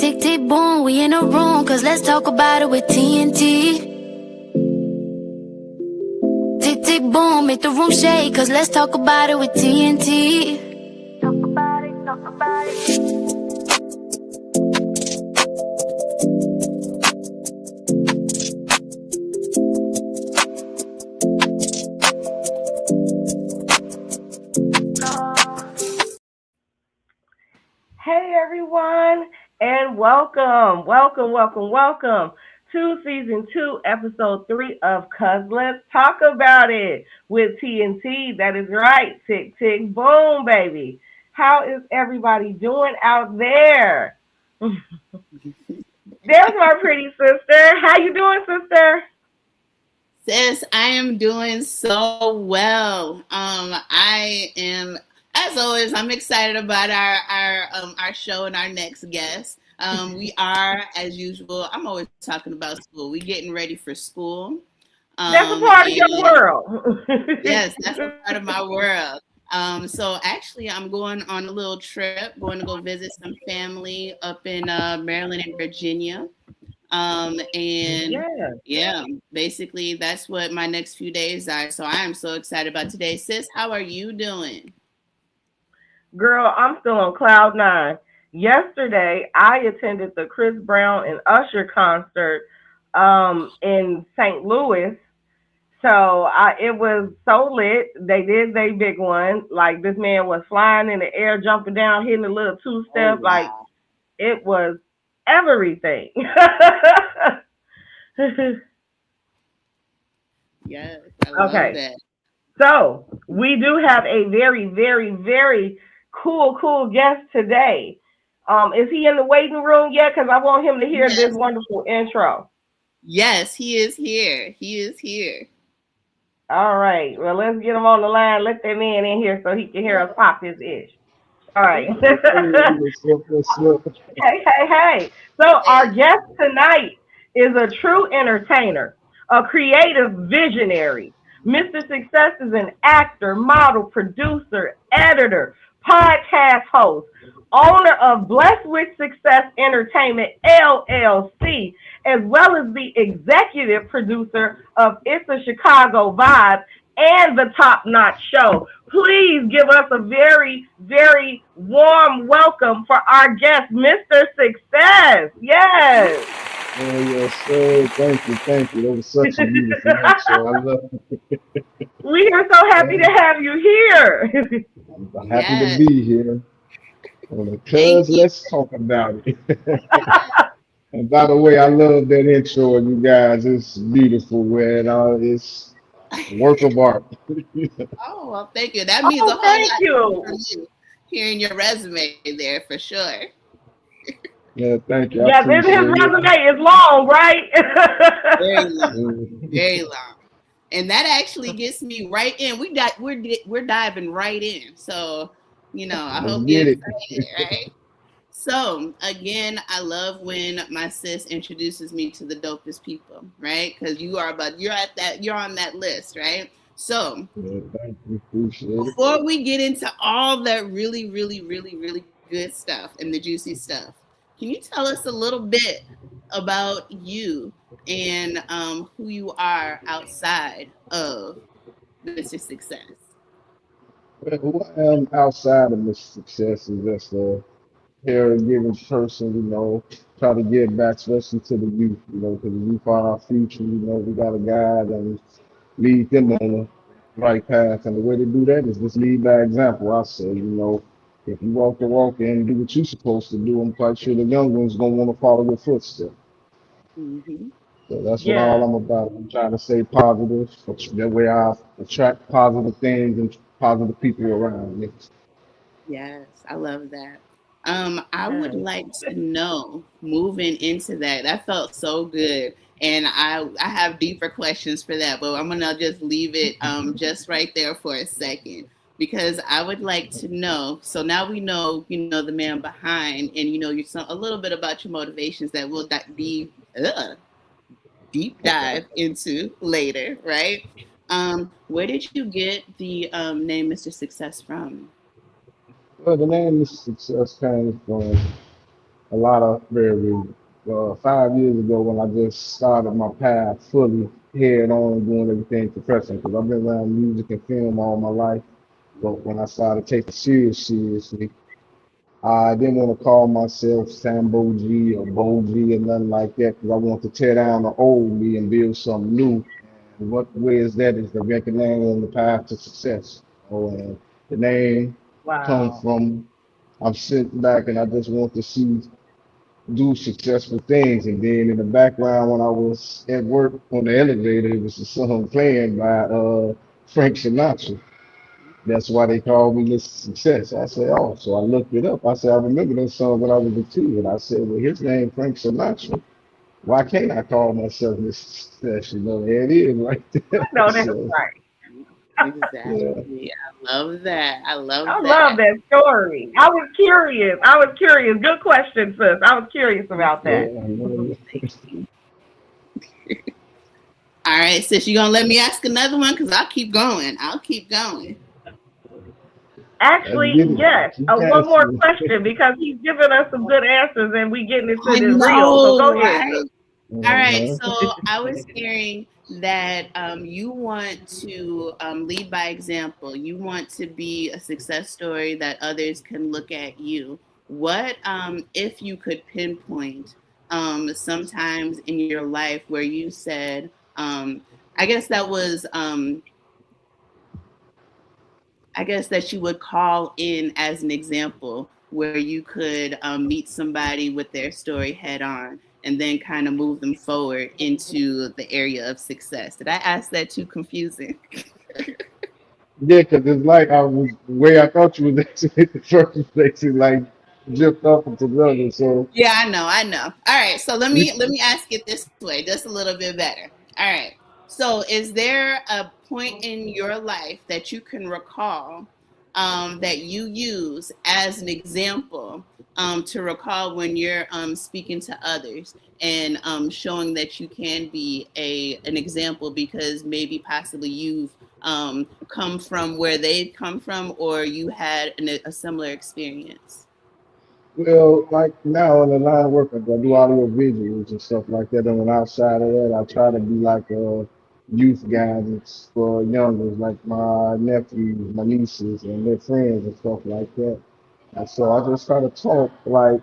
Tick, tick, boom, we in a room, cause let's talk about it with TNT. Tick, tick, boom, make the room shake, cause let's talk about it with TNT. Talk about it, talk about it. Hey everyone, and welcome to season 2, episode 3 of Cuz Let's Talk About It with TNT. That is right, tick tick boom, baby. How is everybody doing out there? There's my pretty sister. How you doing, sister? Sis, I am doing so well. I am, as always, I'm excited about our show and our next guest. We are, as usual, I'm always talking about school. We're getting ready for school. That's a part of your world. Yes, that's a part of my world. So actually, I'm going on a little trip, going to go visit some family up in Maryland and Virginia. And yeah, basically that's what my next few days are. So I am so excited about today. Sis, how are you doing? Girl, I'm still on cloud nine. Yesterday, I attended the Chris Brown and Usher concert in St. Louis. So it was so lit. They did their big one. Like this man was flying in the air, jumping down, hitting a little two step. Oh, Like wow. it was everything. Yes, I love Okay. that. So we do have a very, very, very cool guest today. Is he in the waiting room yet? Because I want him to hear Yes. this wonderful intro. Yes, he is here. He is here. All right. Well, let's get him on the line. Let that man in here so he can hear us pop his ish. All right. Hey. So our guest tonight is a true entertainer, a creative visionary. Mr. Success is an actor, model, producer, editor, podcast host, owner of Blessed with Success Entertainment LLC, as well as the executive producer of It's a Chicago Vibe and the Top Notch Show. Please give us a very, very warm welcome for our guest, Mr. Success. Yes. Oh, yes, sir. Thank you. That was such a beautiful intro. I love it. We are so happy to have you here. I'm happy Yes. to be here. Because let's talk about it. And by the way, I love that intro, you guys. It's beautiful, man. It's a work of art. Oh, well, thank you. That means a Oh, whole thank lot you. from you hearing your resume there for sure. Yeah, thank you. I Yeah, his appreciate resume is long, right? Very long, it. very long. And that actually gets me right in. We're diving right in. So, I Let's hope you're get it. excited, right? So, again, I love when my sis introduces me to the dopest people, right? Because you're on that list, right? So, Yeah, thank you. Appreciate it. before we get into all that really, really, really, really good stuff and the juicy stuff, can you tell us a little bit about you and who you are outside of Mr. Success? Well, who I am outside of this success is just a caregiving person, try to give back, especially to the youth, because the youth are our future. We got a guy that lead them on the right path. And the way to do that is just lead by example. I say, if you walk the walk and do what you're supposed to do, I'm quite sure the young ones gonna want to follow your footsteps. Mm-hmm. So that's what all Yeah. I'm about. I'm trying to stay positive. That way I attract positive things and positive people around me. Yes, I love that. I would Yes. like to know, moving into that, that felt so good. And I have deeper questions for that, but I'm gonna just leave it just right there for a second because I would like to know. So now we know, the man behind, and a little bit about your motivations that we'll deep Okay. dive into later, right? Where did you get the name Mr. Success from? Well, the name is success came from a lot of very 5 years ago when I just started my path fully head on doing everything professional because I've been around music and film all my life. But when I started taking seriously, I didn't want to call myself Sambo G or Bo G or nothing like that because I want to tear down the old me and build something new. And what way is that is to recognize on the path to success. Oh, and the name comes Wow. from I'm sitting back and I just want to see do successful things. And then in the background, when I was at work on the elevator, it was a song playing by Frank Sinatra. That's why they called me Mr. Success. I said, oh, so I looked it up. I said, I remember that song when I was a kid. And I said, well, his name Frank Sinatra. Why can't I call myself Mr. Success? You know, there it is right there. No, that's So, right. yeah. Exactly. I love that. I love I love that. that story. I was curious. I was curious. Good question, sis. I was curious about that. Yeah, All right, sis, you gonna let me ask another one? Because I'll keep going. I'll keep going. let's Actually, get it. yes. Keep One more asking. question because he's given us some good answers and we getting into I this real. So go know, ahead, right? sis. All right, Uh-huh. so I was hearing that you want to lead by example. You want to be a success story that others can look at you. What if you could pinpoint sometimes in your life where you said, I guess that was, I guess that you would call in as an example where you could meet somebody with their story head on and then kind of move them forward into the area of success. Did I ask that too confusing? Yeah, because it's like I was the way I thought you was actually the first place, it like drift off into the other. So Yeah, I know, I know. All right, so let you, me let me ask it this way, just a little bit better. All right. So, is there a point in your life that you can recall that you use as an example to recall when you're speaking to others and showing that you can be a an example because maybe possibly you've come from where they've come from or you had a similar experience? well, like now in the line of work, I do audio visuals and stuff like that. And then outside of that, I try to be like a youth guidance for youngers, like my nephews, my nieces, and their friends and stuff like that. And so I just try to talk like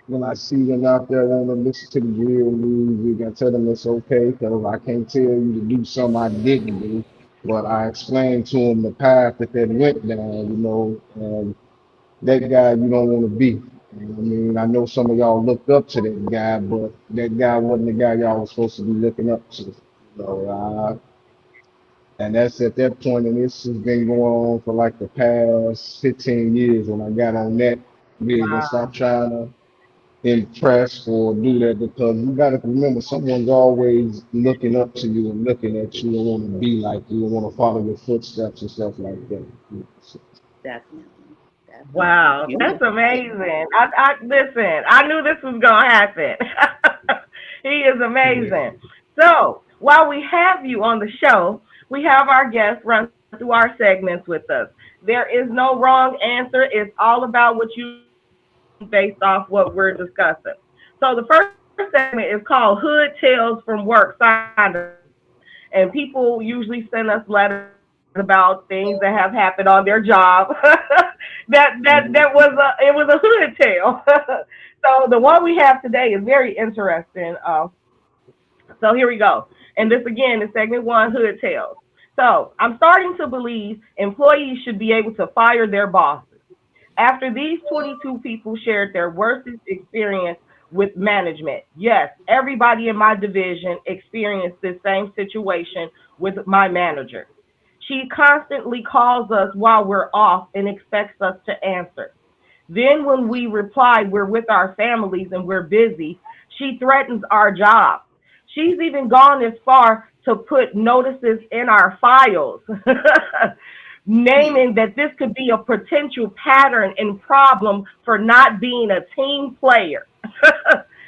when I see them out there want to listen to the real music, I tell them it's okay because I can't tell you to do something I didn't do, but I explain to them the path that they went down, you know, and that guy you don't want to be. I mean, I know some of y'all looked up to that guy, but that guy wasn't the guy y'all was supposed to be looking up to. So, and that's at that point, and this has been going on for like the past 15 years when I got on that big and Wow. stopped trying to impress or do that because you got to remember someone's always looking up to you and looking at you and want to be like you and want to follow your footsteps and stuff like that. Definitely. Definitely. Wow. That's Beautiful. amazing. I listen, I knew this was gonna happen. He is amazing. So while we have you on the show, we have our guests run through our segments with us. There is no wrong answer. It's all about what you based off what we're discussing. So the first segment is called Hood Tales from Work. And people usually send us letters about things that have happened on their job. Mhm. That was a hood tale. So the one we have today is very interesting. So here we go. And this again is segment one, Hood Tales. So I'm starting to believe employees should be able to fire their bosses. After these 22 people shared their worst experience with management, yes, everybody in my division experienced this same situation with my manager. She constantly calls us while we're off and expects us to answer. Then, when we reply we're with our families and we're busy, she threatens our job. She's even gone as far to put notices in our files, Hmm. naming that this could be a potential pattern and problem for not being a team player.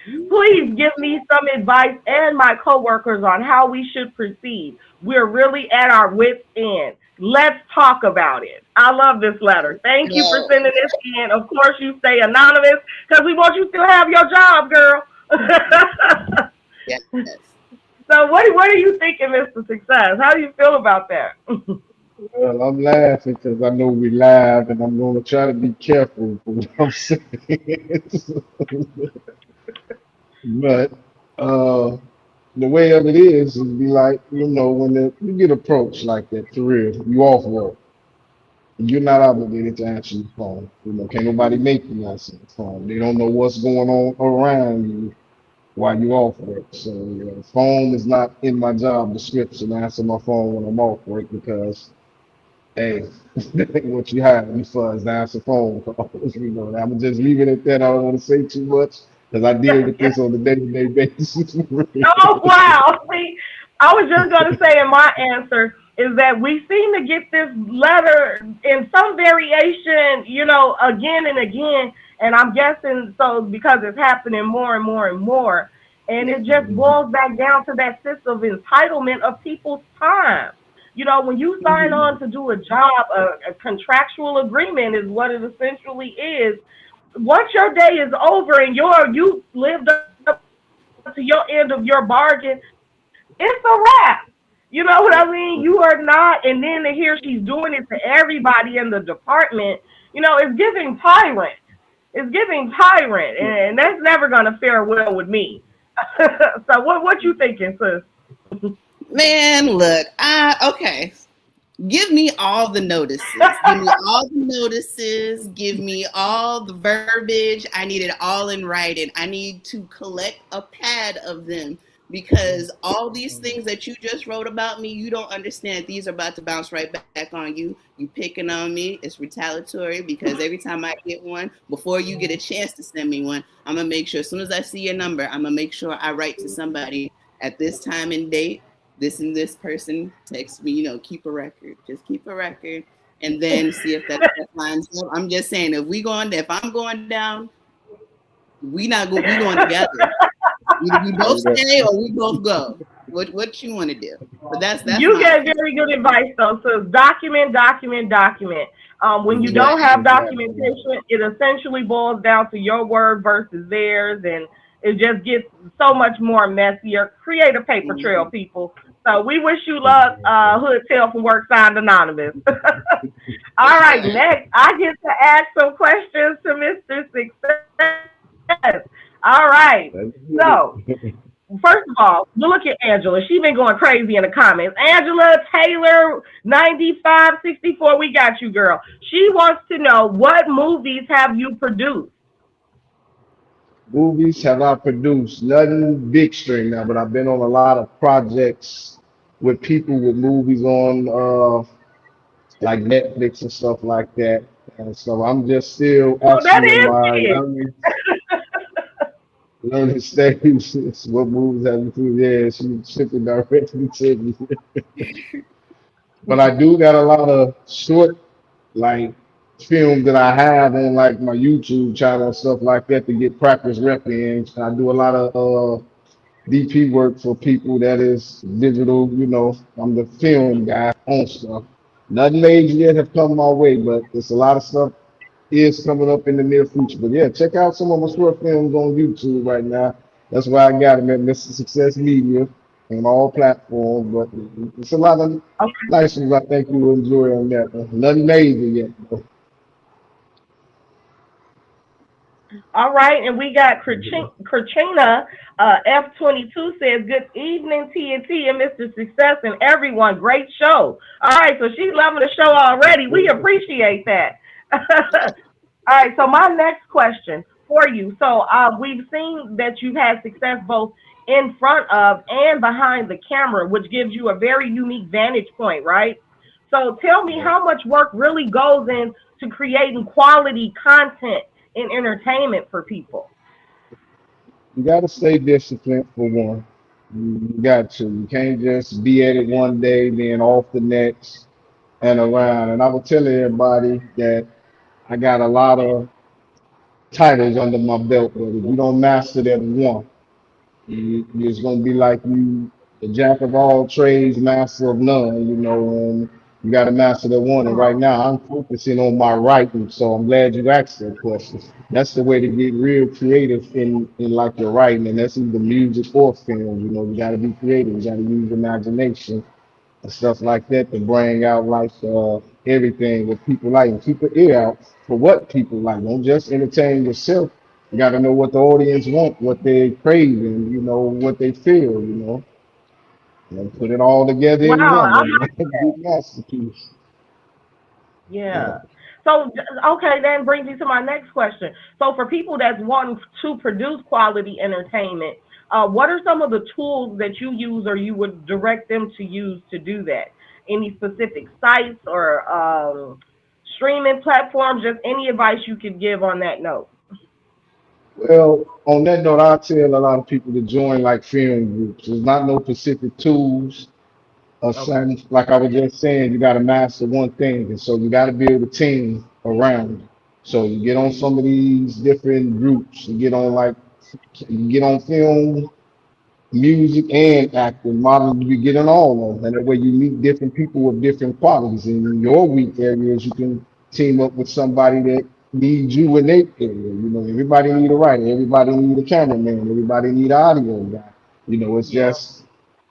Please give me some advice and my coworkers on how we should proceed. We're really at our wits' end. Let's talk about it. I love this letter. Thank you for Yo, sending this in. Of course, you stay anonymous because we want you to have your job, girl. yes. So, what are you thinking, Mr. Success? How do you feel about that? Well, I'm laughing because I know we live, and I'm going to try to be careful for what I'm saying. But uh, the way of it is be like, when you get approached like that, for real, you off work, you're not obligated to answer your phone. Can't nobody make you answer the phone. They don't know what's going on around you while you off work. So phone is not in my job description. I answer my phone when I'm off work because, hey, what you hired me for is to answer phone calls. I'm just leave it at that. I don't want to say too much because I deal with this on a day-to-day basis. Oh wow! See, I was just going to say in my answer is that we seem to get this letter in some variation, again and again, and I'm guessing so because it's happening more and more and more, and it just boils back down to that sense of entitlement of people's time. When you sign on to do a job, a contractual agreement is what it essentially is. Once your day is over and you lived up to your end of your bargain, it's a wrap. You know what I mean? You are not, and then to hear she's doing it to everybody in the department, it's giving tyrant. It's giving tyrant, and that's never gonna fare well with me. So what you thinking, sis? Man, look, okay. Give me all the notices. Give me all the notices. Give me all the verbiage. I need it all in writing. I need to collect a pad of them because all these things that you just wrote about me, you don't understand. These are about to bounce right back on you. You picking on me. It's retaliatory because every time I get one, before you get a chance to send me one, I'm going to make sure as soon as I see your number, I'm going to make sure I write to somebody at this time and date. This and this person text me, keep a record. Just keep a record and then see if that lines up. I'm just saying if I'm going down, we going together. Either we both stay or we both go. What you want to do? But that's you get very good advice though. So document. When you don't have documentation, it essentially boils down to your word versus theirs, and it just gets so much more messier. Create a paper trail, people. So we wish you luck. Hood Tail from Work signed anonymous. All right, next I get to ask some questions to Mr. Success. All right. So first of all, we'll look at Angela. She's been going crazy in the comments. Angela Taylor 9564, we got you, girl. She wants to know, what movies have you produced? Movies have I produced? Nothing big string now, but I've been on a lot of projects with people with movies on like Netflix and stuff like that. And so I'm just still Oh, that actually in is my big. learning stage. What movies have you produced? Yeah, she shipped it directly to me. But I do got a lot of short like film that I have on like my YouTube channel and stuff like that to get practice rep in. I do a lot of DP work for people that is digital, I'm the film guy on stuff. Nothing major yet have come my way, but there's a lot of stuff is coming up in the near future. But yeah, check out some of my short films on YouTube right now. That's why I got them at Mr. Success Media on all platforms. But it's a lot of Okay. nice ones I think you will enjoy on that. Nothing major yet. All right, and we got Krachina F22 says, good evening, TNT and Mr. Success and everyone. Great show. All right, so she's loving the show already. We appreciate that. All right, so my next question for you. So we've seen that you've had success both in front of and behind the camera, which gives you a very unique vantage point, right? So tell me how much work really goes into creating quality content in entertainment for people. You got to stay disciplined for one. You got to. You can't just be at it one day, then off the next and around. And I will tell everybody that I got a lot of titles under my belt, but if you don't master that one, it's gonna be like you, the jack of all trades, master of none. You know, and you got to master that one. And right now, I'm focusing on my writing, so I'm glad you asked that question. That's the way to get real creative in like your writing, and that's either music or film. You know, you got to be creative. You got to use imagination and stuff like that to bring out like everything what people like and keep an ear out for what people like. Don't just entertain yourself. You got to know what the audience want, what they craving, you know, what they feel, and put it all together Wow, in one. I And like that's a that. good masterpiece. Yeah. So, okay, then brings me to my next question. So, for people that's wanting to produce quality entertainment, what are some of the tools that you use or you would direct them to use to do that? Any specific sites or streaming platforms? Just any advice you could give on that note. Well, on that note, I tell a lot of people to join like film groups. There's not no specific tools or Okay. something. Like I was just saying, you got to master one thing, and so you got to build a team around you. So you get on some of these different groups. You get on film, music, and acting. Model, you get in all of them, and that way you meet different people with different qualities. And in your weak areas, you can team up with somebody that needs you in their area. You know, everybody need a writer, everybody need a cameraman, everybody need an audio guy. You know, it's Yeah. just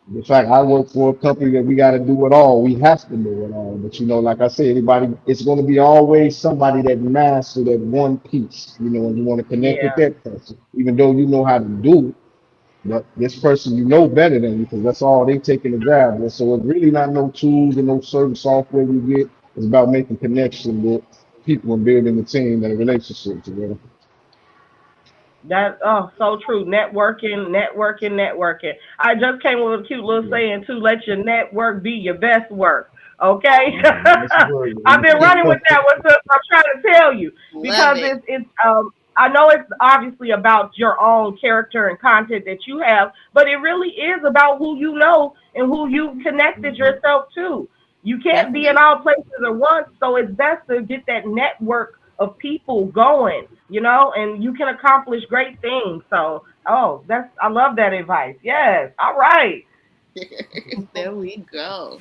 the fact I work for a company that we got to do it all. We have to do it all. But you know, like I say, everybody, it's going to be always somebody that master that one piece. You know, and you want to connect with Yeah. that person, even though you know how to do it. But this person you know better than you because that's all they taking to grab. And so it's really not no tools and no certain software you get. It's about making connection with people and building a team and a relationship together. That so true. Networking, networking, networking. I just came with a cute little Yeah. saying too. Let your network be your best work. Okay. That's the word. I've been running with that one since I'm trying to tell you Love because it. it's I know it's obviously about your own character and content that you have, but it really is about who you know and who you connected Mhm. yourself to. You can't be in Definitely. all places at once, so it's best to get that network of people going, and you can accomplish great things. So, that's I love that advice. Yes. All right. There we go.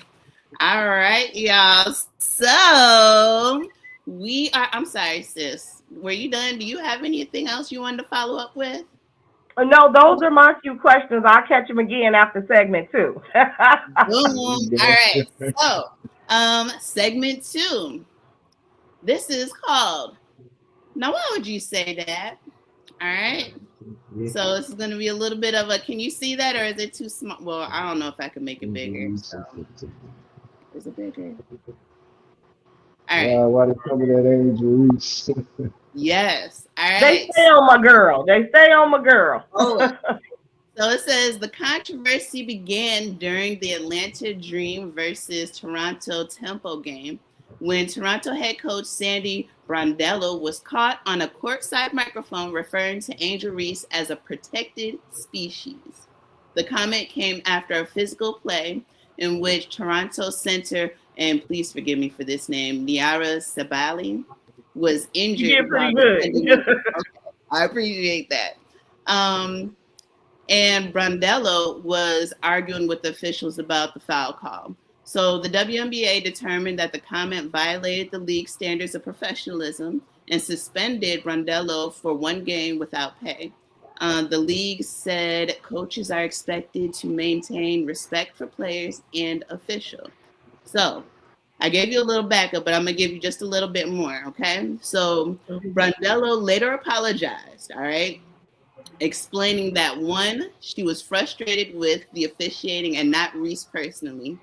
All right, y'all. So I'm sorry, sis. Were you done? Do you have anything else you wanted to follow up with? No, those are my few questions. I'll catch them again after segment two. Boom. There you All right. go. So, segment two. This is called. Now, why would you say that? All right. So this is going to be a little bit of a. Can you see that, or is it too small? Well, I don't know if I can make it bigger. So is it bigger? All right. Why they cover that Angel Reese? Yes. All They right. stay on my girl. They stay on my girl. Oh, so it says the controversy began during the Atlanta Dream versus Toronto Tempo game when Toronto head coach Sandy Brondello was caught on a courtside microphone referring to Angel Reese as a protected species. The comment came after a physical play in which Toronto center, and please forgive me for this name, Niara Sabali, was You injured did while pretty defending. good. Okay, I appreciate that. And Brondello was arguing with officials about the foul call. So the WNBA determined that the comment violated the league standards of professionalism and suspended Brondello for one game without pay. The league said coaches are expected to maintain respect for players and officials. So I gave you a little backup, but I'm going to give you just a little bit more, okay? So Brondello later apologized, all right? Explaining that one, she was frustrated with the officiating and not Reese personally.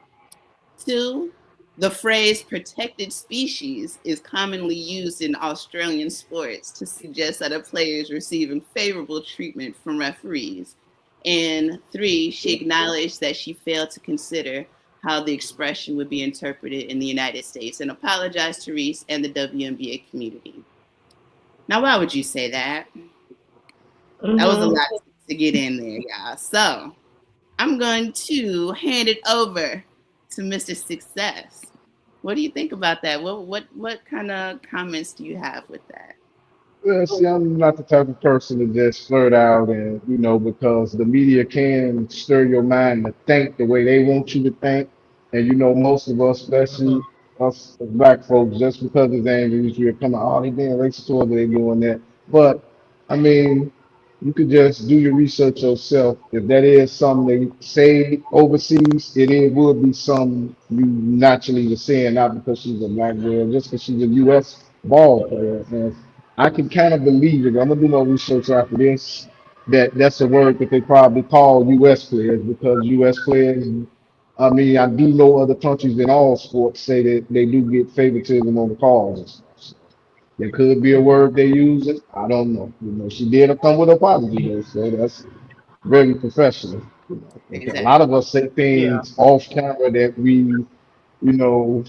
Two, the phrase protected species is commonly used in Australian sports to suggest that a player is receiving favorable treatment from referees. And three, she acknowledged that she failed to consider how the expression would be interpreted in the United States and apologized to Reese and the WNBA community. Now, why would you say that? That was a lot to get in there, y'all. So I'm going to hand it over to Mr. Success. What do you think about that? What kind of comments do you have with that? Well, see, I'm not the type of person to just flirt out and, because the media can stir your mind to think the way they want you to think. And, most of us, Mhm. especially us as black folks, just because it's angry, we're coming, oh, they being racist towards they doing that. But, I mean, you could just do your research yourself. If that is something they say overseas, would be something you naturally are saying, not because she's a black girl, just because she's a U.S. ball player. And I can kind of believe it. I'm gonna do my research after this. That's a word that they probably call U.S. players because U.S. players. I mean, I do know other countries in all sports say that they do get favoritism on the calls and stuff. There could be a word they use. It. I don't know. She did come with an apology, though, so that's very professional. Okay, a lot Exactly. of us say Yeah. things off camera that we, know,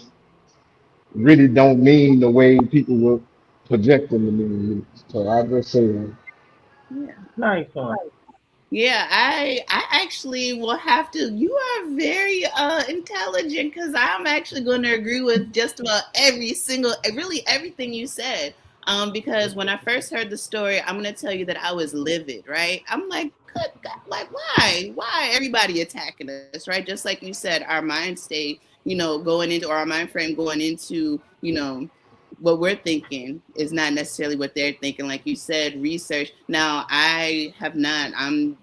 really don't mean the way people would project them to mean. So I just say that. Yeah. Nice one. Yeah, I actually will have to. You are very intelligent because I'm actually going to agree with just about every single, really everything you said. Because when I first heard the story, I'm going to tell you that I was livid, right? I'm like, good God, like why everybody attacking us, right? Just like you said, our mind state, going into or our mind frame going into, what we're thinking is not necessarily what they're thinking. Like you said, research. Now, I have not. I'm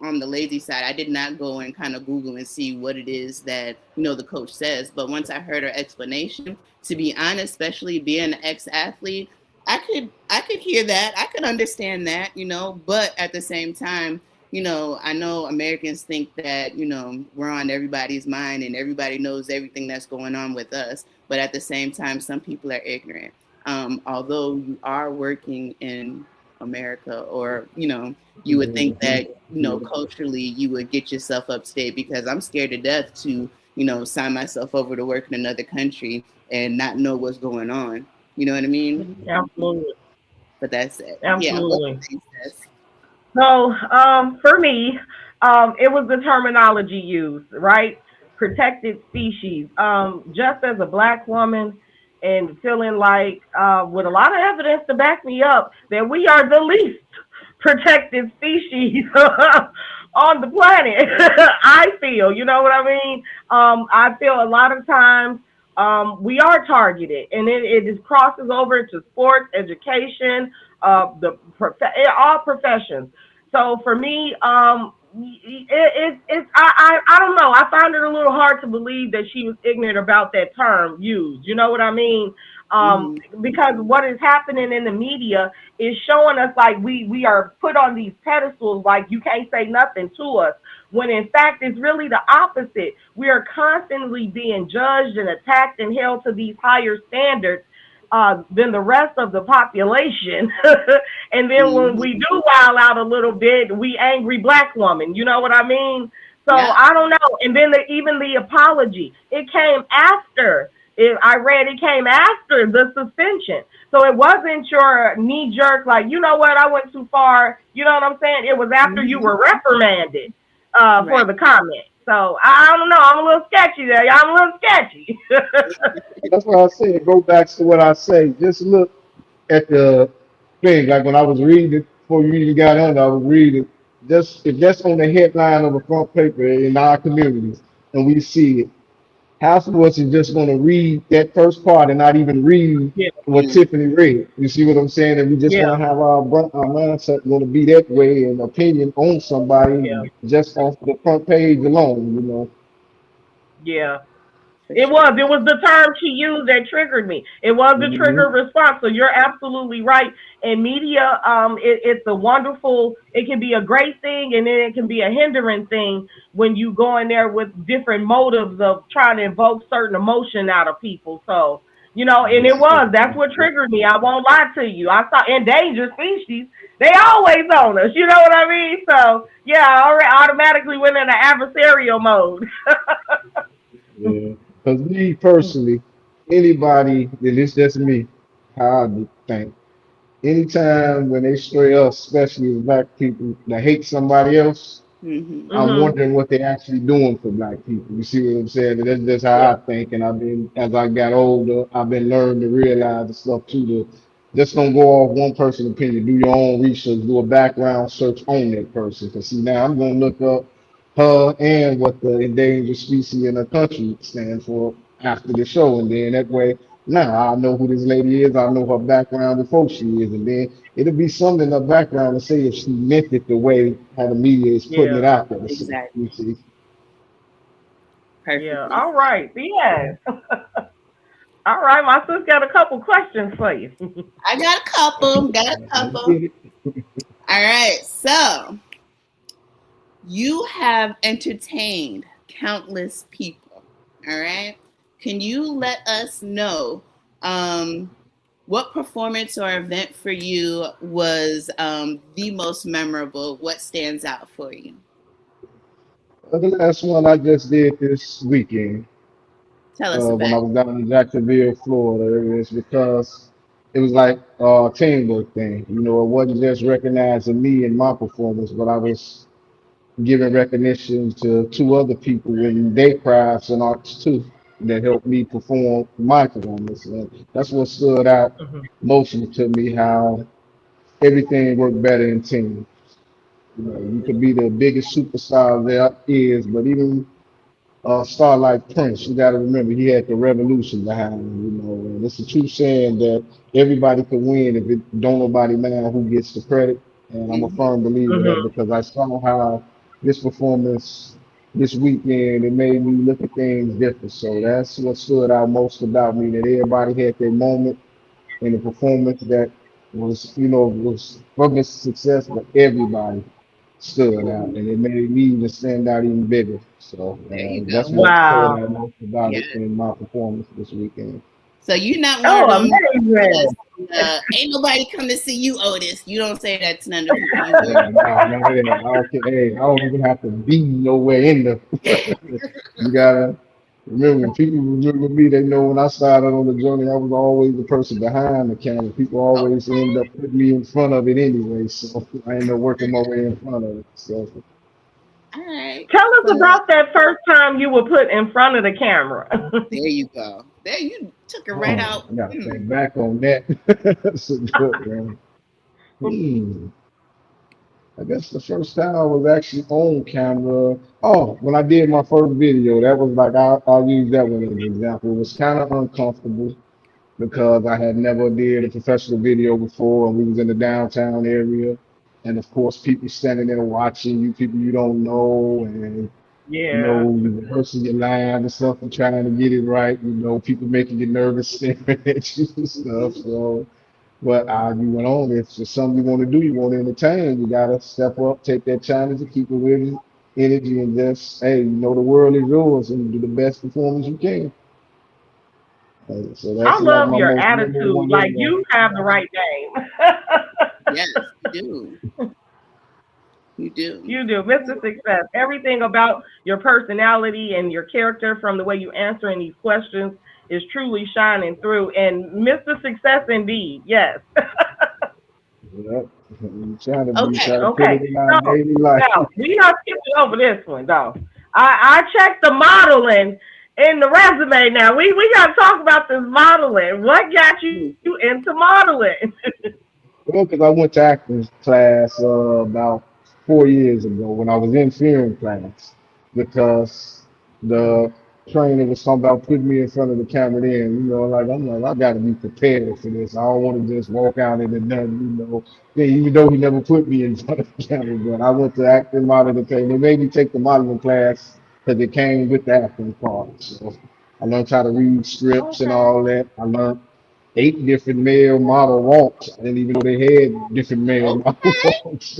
on the lazy side. I did not go and kind of Google and see what it is that the coach says. But once I heard her explanation, to be honest, especially being an ex-athlete, I could hear that. I could understand that. But at the same time, I know Americans think that, we're on everybody's mind and everybody knows everything that's going on with us. But at the same time, some people are ignorant. Although you are working in America, or you would think that culturally you would get yourself up to date, because I'm scared to death to sign myself over to work in another country and not know what's going on. You know what I mean? Absolutely. But that's it. Yeah. What Absolutely. do you think, sis? So, for me, it was the terminology used, right? Protected species. Just as a black woman and feeling like, with a lot of evidence to back me up, that we are the least protected species on the planet. I feel, you know what I mean? I feel a lot of times we are targeted, and it just crosses over into sports, education, all professions. So for me, I don't know. I found it a little hard to believe that she was ignorant about that term used. You know what I mean? Um, Mm-hmm. because what is happening in the media is showing us like we are put on these pedestals, like you can't say nothing to us. When in fact it's really the opposite. We are constantly being judged and attacked and held to these higher standards than the rest of the population. And then when Mm-hmm. we do wild out a little bit, we angry black woman. You know what I mean? So Yep. I don't know. And then even the apology, it came after. I read it came after the suspension. So it wasn't your knee jerk, like, you know what, I went too far. You know what I'm saying? It was after you Mm-hmm. were reprimanded for Right. the comment. So I don't know. I'm a little sketchy there. I'm a little sketchy. That's why I say it. Go back to what I say. Just look at the thing. Like when I was reading it before you even got on, I was reading. Just if that's on the headline of a front paper in our communities, and we see it. Half of us is just going to read that first part and not even read Yeah, what Mm. Tiffany read. You see what I'm saying? And we just yeah, going to have our mindset going to be that way and opinion on somebody yeah, just off the front page alone. yeah. For It sure. was. It was the term she used that triggered me. It was the Hmm. trigger response. So you're absolutely right. And media, it's a wonderful. It can be a great thing, and then it can be a hindering thing when you go in there with different motives of trying to evoke certain emotion out of people. So and it Exactly. was. That's what triggered me. I won't lie to you. I saw endangered species. They always on us. You know what I mean? So yeah, I already automatically went into adversarial mode. Yeah. Because me personally, anybody, and it's just me, how I think. Anytime when they stray us, especially as black people, that hate somebody else, Mm-hmm. I'm Mhm. wondering what they're actually doing for black people. You see what I'm saying? And that's just how Yeah. I think. And I've been, as I got older, I've been learning to realize the stuff too. just don't go off one person's opinion. Do your own research. Do a background search on that person. Because see, now I'm gonna look up her and what the endangered species in her country stands for after the show, and then that way, now I know who this lady is. I know her background before she is, and then it'll be something in her background to say if she meant it the way how the media is putting Yeah, it out there. Exactly. You see, yeah. Perfectly. All right. Yes. All right. My sis got a couple questions for you. I got a couple. Got a let's couple. get it. All right. So you have entertained countless people. All right. Can you let us know what performance or event for you was the most memorable? What stands out for you? The last one I just did this weekend. Tell us When about I it. was down in Jacksonville, Florida. It was because it was like a teamwork thing. You know, it wasn't just recognizing me and my performance, but I was giving recognition to two other people in their crafts and arts too that helped me perform my performance. And that's what stood out Mhm. mostly to me, how everything worked better in team. You know, you could be the biggest superstar there is, but even star like Prince, you got to remember he had the revolution behind him. You know, and it's a true saying that everybody can win if it don't nobody mind who gets the credit. And I'm a Mhm. firm believer of that Mhm. because I saw how this performance this weekend it made me look at things different. So that's what stood out most about me. That everybody had their moment in the performance that was, you know, was from its success, but everybody stood out, and it made me even stand out even bigger. So There you that's go. what stood Wow. out most about Yeah. it in my performance this weekend. So you're not one of Oh, them amazing. ain't nobody come to see you, Otis. You don't say that to none of the people you work Yeah, no, no, it ain't. I don't care. Hey, I don't even have to be nowhere in the. You gotta remember, when people remember me, they know when I started on the journey, I was always the person behind the camera. People with. always end Okay. up putting me in front of it anyway, so I end up working my way in front of it. So All right. Tell us So about that first time you were put in front of the camera. there you go. There you took it right oh, out. I gotta think back on that. That's a good one. Hmm. I guess the first time I was actually on camera. Oh, when I did my first video, that was like I'll use that one as an example. It was kind of uncomfortable because I had never did a professional video before, and we was in the downtown area, and of course people standing there watching you, people you don't know, and you Yeah. know you rehearsing your lines and stuff and trying to get it right. You know, people making you nervous, staring at you and stuff. So. But you went on. If it's something you want to do, you want to entertain, you gotta step up, take that challenge, and keep it with energy, and just hey, you know the world is yours, and do the best performance you can. So I that's like love my your most memorable attitude. one Like ever. you have the right name. Yes, you do. You do. You do. Mr. Success. Everything about your personality and your character from the way you answering these questions is truly shining through. And Mr. Success indeed. Yes. Yep. We try Okay. to put Okay. it in our So daily life. now we not skipping over this one though. I checked the modeling in the resume now. We gotta talk about this modeling. What got you into modeling? Well, because I went to acting class about 4 years ago when I was in film class because the trainer was talking about putting me in front of the camera then, you know, like I'm like, I gotta be prepared for this. I don't want to just walk out and nothing, you know. Yeah, even though he never put me in front of the camera, but I went to acting modeling class. They made me take the modeling class because it came with the acting part. So I learned how to read scripts and Okay. all that. I learned 8 different male model walks. I didn't even know they had different male model Okay. walks.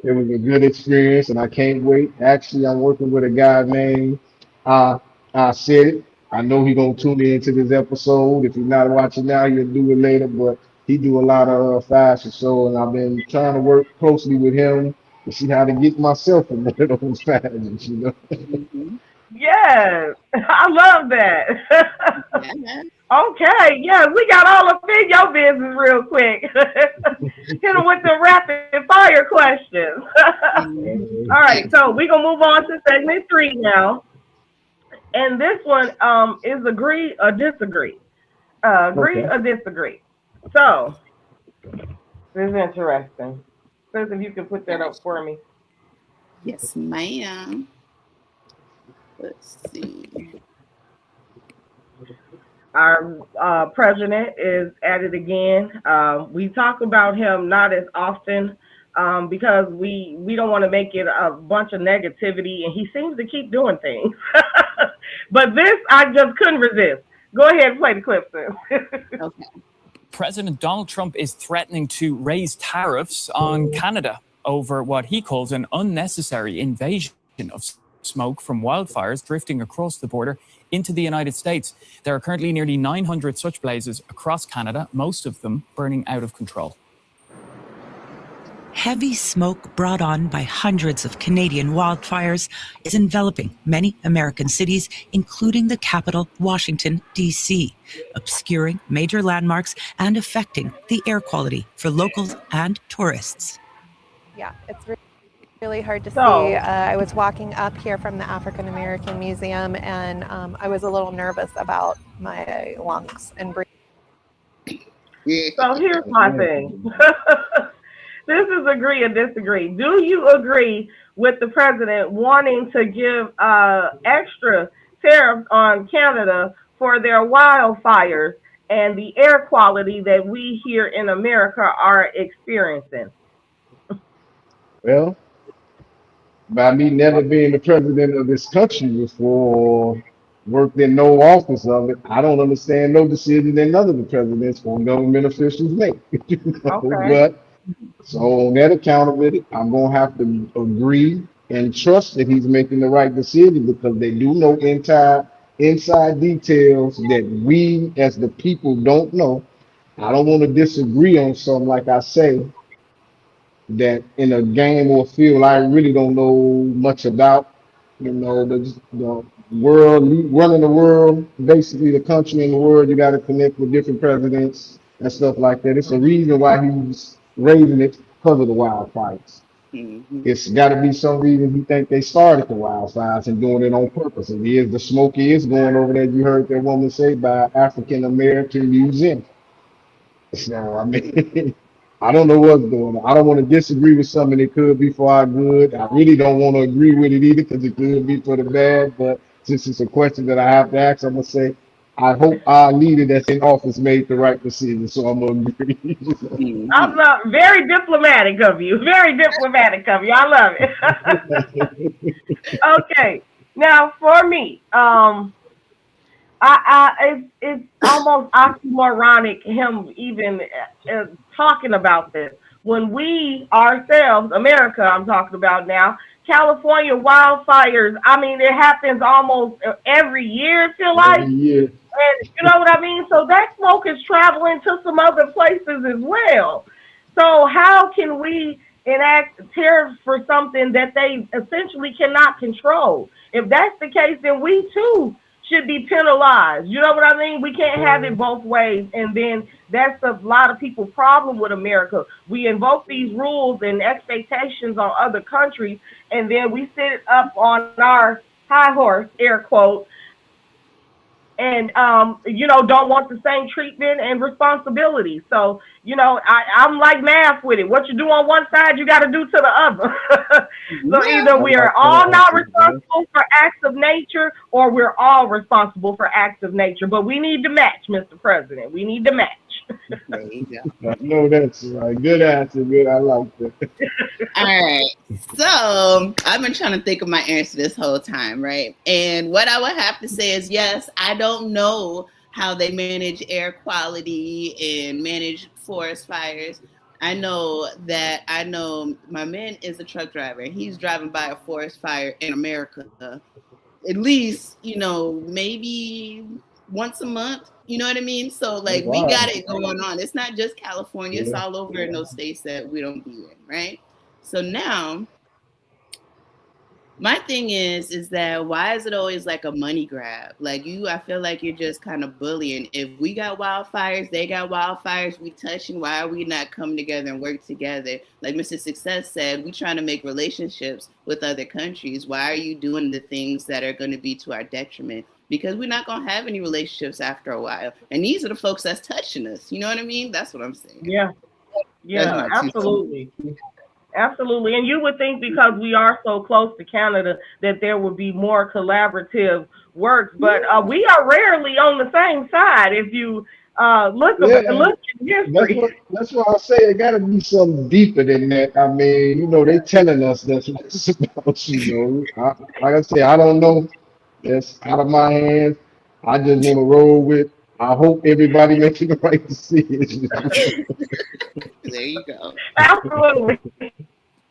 It was a good experience, and I can't wait. Actually, I'm working with a guy named uh, I said it. I know he gonna tune in to this episode. If he's not watching now, he'll do it later. But he do a lot of fashion show, and I've been trying to work closely with him to see how to get myself in one of those fashions. You know. Mhm. Yes. I love that. Yeah. Okay, yeah, we got all up in your business real quick. Hit them with the rapid fire questions. Mhm. All right, Excellent. so we're gonna move on to segment 3 now. And this one is agree or disagree. Agree Okay. or disagree. So, this is interesting. Says if you can put that up for me. Yes, ma'am. Let's see. Our president is at it again. We talk about him not as often because we don't want to make it a bunch of negativity, and he seems to keep doing things. But this, I just couldn't resist. Go ahead and play the clip, sis. Okay. President Donald Trump is threatening to raise tariffs on Canada over what he calls an unnecessary invasion of smoke from wildfires drifting across the border into the United States. There are currently nearly 900 such blazes across Canada, most of them burning out of control. Heavy smoke brought on by hundreds of Canadian wildfires is enveloping many American cities, including the capital, Washington, D.C., obscuring major landmarks and affecting the air quality for locals and tourists. Yeah, it's really hard to see. So- I was walking up here from the African American Museum, and I was a little nervous about my lungs and breathing. So here's my thing. This is agree or disagree. Do you agree with the president wanting to give extra tariffs on Canada for their wildfires and the air quality that we here in America are experiencing? Well, by me never being the president of this country before, worked in no office of it, I don't understand no decision that none of the presidents or government officials make. Okay. But so on that account of it, I'm gonna have to agree and trust that he's making the right decision because they do know inside details that we as the people don't know. I don't want to disagree on something like I say that in a game or field I really don't know much about. You know, the world running the world, basically the country and the world. You got to connect with different presidents and stuff like that. It's a reason why he's raising it because of the wildfires. Mhm. It's got to be some reason he think they started the wildfires and doing it on purpose. And the smoke is going over there. You heard that woman say by African American Museum. So I mean, I don't know what's going on. I don't want to disagree with something that could be for our good. I really don't want to agree with it either because it could be for the bad. But since it's a question that I have to ask, I'm gonna say I hope our leader that's in office made the right decision. So I'm gonna agree. Mhm. I'm very diplomatic of you. Very diplomatic of you. I love it. Okay. Now for me, it's almost oxymoronic him even talking about this when we ourselves, America, I'm talking about now, California wildfires. I mean, it happens almost every year. It feels like, Yeah. and you know what I mean. So that smoke is traveling to some other places as well. So how can we enact tariffs for something that they essentially cannot control? If that's the case, then we too should be penalized. You know what I mean? We can't have it both ways. And then that's a lot of people's problem with America. We invoke these rules and expectations on other countries, and then we sit up on our high horse, air quote, and don't want the same treatment and responsibility. So, I'm like math with it. What you do on one side, you got to do to the other. So either we are all not responsible for acts of nature, or we're all responsible for acts of nature. But we need to match, Mr. President. We need to match. There you go. No, that's right. Good answer. Good. I like that. All right. So I've been trying to think of my answer this whole time, right? And what I would have to say is yes, I don't know how they manage air quality and manage forest fires. I know my man is a truck driver. He's driving by a forest fire in America at least, maybe once a month. You know what I mean? So like we got it going on. It's not just California, it's all over in those states that we don't be in, right? So now my thing is that why is it always like a money grab? Like I feel like you're just kind of bullying. If we got wildfires, they got wildfires, we touching, why are we not coming together and work together? Like Mr. Success said, we trying to make relationships with other countries. Why are you doing the things that are going to be to our detriment? because we're not going to have any relationships after a while. And these are the folks that's touching us. You know what I mean? That's what I'm saying. Yeah. That's Yeah, my 2 cents. absolutely. Absolutely. And you would think because we are so close to Canada that there would be more collaborative works, but we are rarely on the same side if you look at history. That's why I say it got to be something deeper than that. I mean, you know, they telling us that's what it's about. You know, like I say, I don't know. That's out of my hands. I just want to roll with. I hope everybody making the right decision. There you go. Absolutely.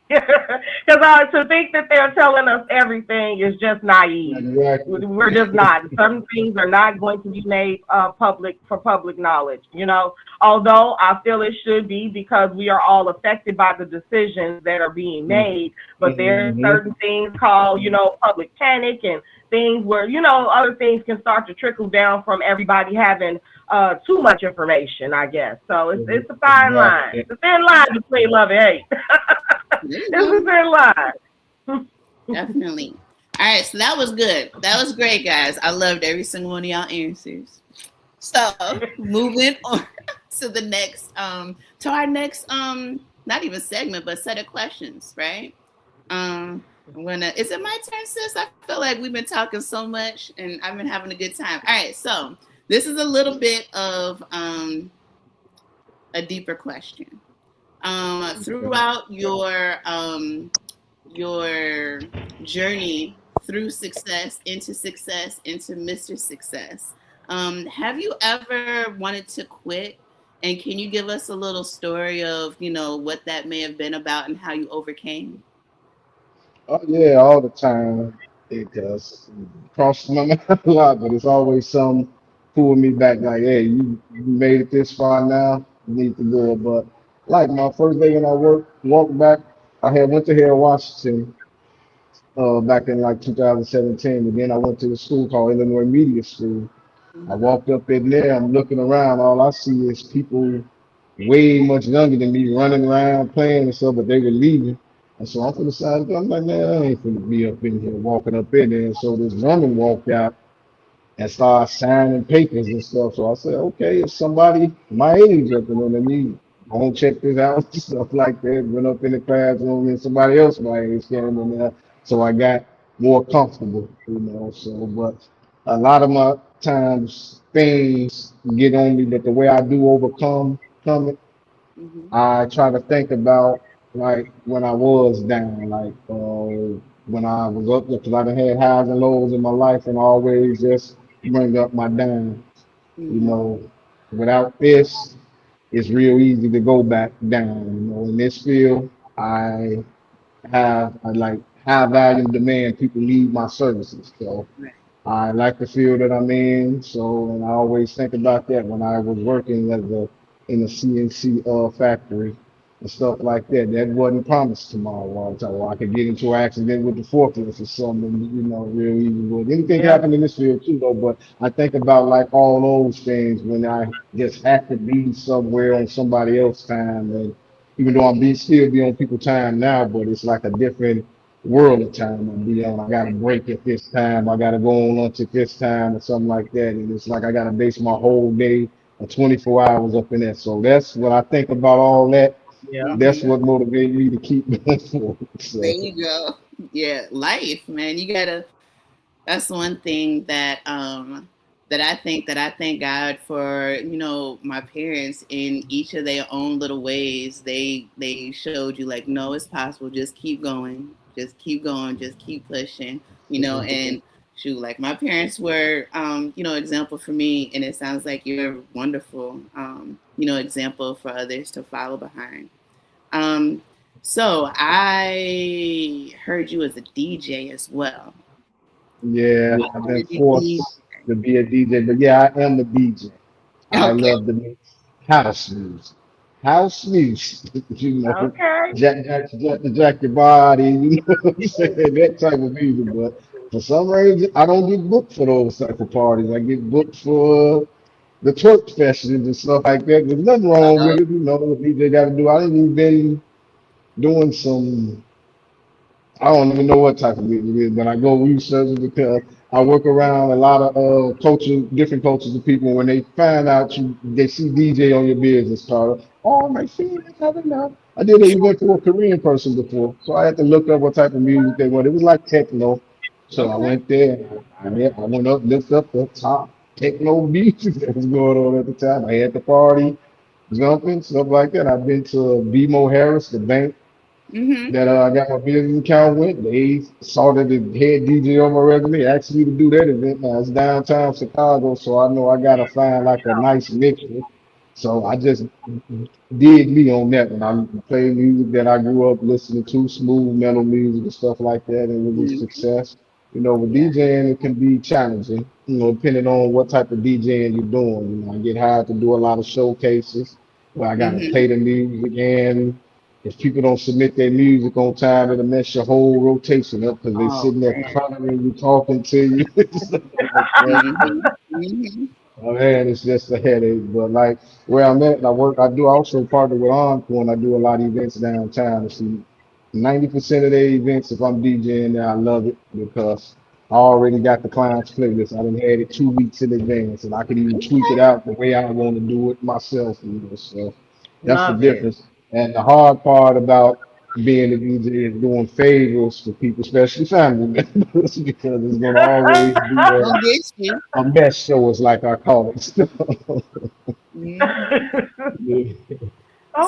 Because to think that they're telling us everything is just naive. Exactly. We're just not. Some things are not going to be made public for public knowledge, you know, although I feel it should be because we are all affected by the decisions that are being made. But there are certain things called, you know, public panic and things where, you know, other things can start to trickle down from everybody having too much information, I guess. So it's a fine line. It's a thin line between love and hate. It's a thin line. Definitely. All right, so that was good. That was great, guys. I loved every single one of y'all answers. So moving on to the next, to our next, not even segment, but set of questions, right? Is it my turn, sis? I feel like we've been talking so much and I've been having a good time. All right, so this is a little bit of a deeper question. Throughout your journey through success into Mr. Success, have you ever wanted to quit? And can you give us a little story of, you know, what that may have been about and how you overcame? Oh yeah, all the time. It does cross my mind a lot, but it's always some pulling me back. Like, hey, you made it this far now. You need to go. But like my first day when I walked back, I had went to Harold Washington back in like 2017, and then I went to the school called Illinois Media School. I walked up in there. I'm looking around. All I see is people way much younger than me running around playing and stuff, but they were leaving. And so I'm from the side. I'm like, man, I ain't finna be up in here walking up in there. And so this woman walked out and started signing papers and stuff. So I said, okay, it's somebody my age up in there. Let me go and check this out and stuff like that. Went up in the classroom and somebody else my age came in there. So I got more comfortable, you know. So, but a lot of my times things get on me, but the way I do overcome it, I try to think about like when I was down, like when I was up there, because I done had highs and lows in my life, and always just bring up my down. You know, without this, it's real easy to go back down. You know, in this field, I like high value demand. People need my services, so I like the field that I'm in. So, and I always think about that when I was working in a CNC factory and stuff like that. That wasn't promised tomorrow all the time. Or I could get into an accident with the forklift or something, you know, real easy. But anything happen in this field too, though. But I think about like all those things when I just have to be somewhere on somebody else's time. And even though still be on people's time now, but it's like a different world of time I'll be on. I got to break at this time. I got to go on lunch at this time or something like that. And it's like I got to base my whole day or 24 hours up in there. So that's what I think about all that. Yeah. That's what motivated me to keep going forward. So. There you go. Yeah, life, man. You gotta. That's one thing that that I thank God for. You know, my parents in each of their own little ways. They showed you like, no, it's possible. Just keep going. Just keep going. Just keep pushing. You know, and shoot, like my parents were, you know, example for me, and it sounds like you're a wonderful, you know, example for others to follow behind. So I heard you as a DJ as well. Yeah, I've been forced to be a DJ, but yeah, I am a DJ. I love the mix house music. House music, you know, jack your body, you know what I'm saying, that type of music. But for some reason, I don't get booked for those type of parties. I get booked for the twerk sessions and stuff like that. There's nothing wrong with it, you know. What DJ got to do. I didn't even been doing some. I don't even know what type of music it is, but I go research it because I work around a lot of culture, different cultures of people. When they find out they see DJ on your business card. Oh, my friend, I don't know. I did an event for a Korean person before, so I had to look up what type of music they want. It was like techno, so I Okay. went there. I went up, looked up the top techno music that was going on at the time. I had the party, jumping, stuff like that. I've been to BMO Harris, the bank Mm-hmm. that I got my business account with. They saw that the head DJ on my resume, asked me to do that event. Now it's downtown Chicago, so I know I gotta find like a nice mixture. So I just dig me on that one. I play music that I grew up listening to, smooth metal music and stuff like that, and it was a Mm-hmm. success. You know, with Yeah. DJing, it can be challenging, you know, depending on what type of DJing you're doing. You know, I get hired to do a lot of showcases where I gotta Mm-hmm. play the music, and if people don't submit their music on time, it'll mess your whole rotation up because they Oh sitting there man. coloring you, talking to you, stuff like that. Mm-hmm. Mm-hmm. Oh man, it's just a headache. But like where I'm at, I do also partner with Encore, and I do a lot of events downtown. See, 90% of the events, if I'm DJing there, I love it because I already got the client's playlist. I done had it 2 weeks in advance, and I can even tweak it out the way I want to do it myself. You know, so that's the Love it. difference. And the hard part about being a DJ is doing favors for people, especially family members, because it's gonna always be Don't get you. a mess show, is like I call it. Mhm. Yeah.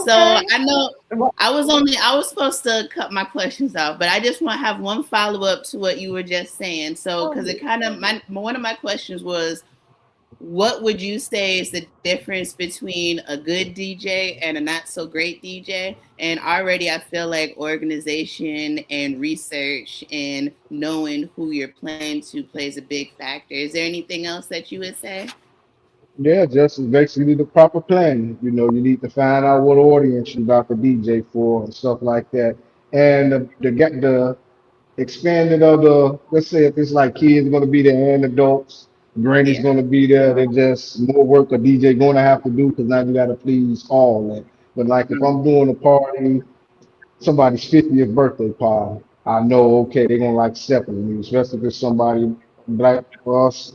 So Okay. I know Well, I was supposed to cut my questions off, but I just want to have one follow up to what you were just saying. So because it kind of one of my questions was, what would you say is the difference between a good DJ and a not so great DJ? And already I feel like organization and research and knowing who you're playing to plays a big factor. Is there anything else that you would say? Yeah, just as basically the proper planning. You know, you need to find out what audience you got the DJ for and stuff like that. And the expanded of the, let's say if it's like kids going to be there and adults, granny's Yeah. going to be there. They're just more work a DJ going to have to do because now you got to please all that. But like if Mm, I'm doing a party, somebody's 50th birthday party, I know, okay, they're going to like Stephanie, especially if it's somebody black for us.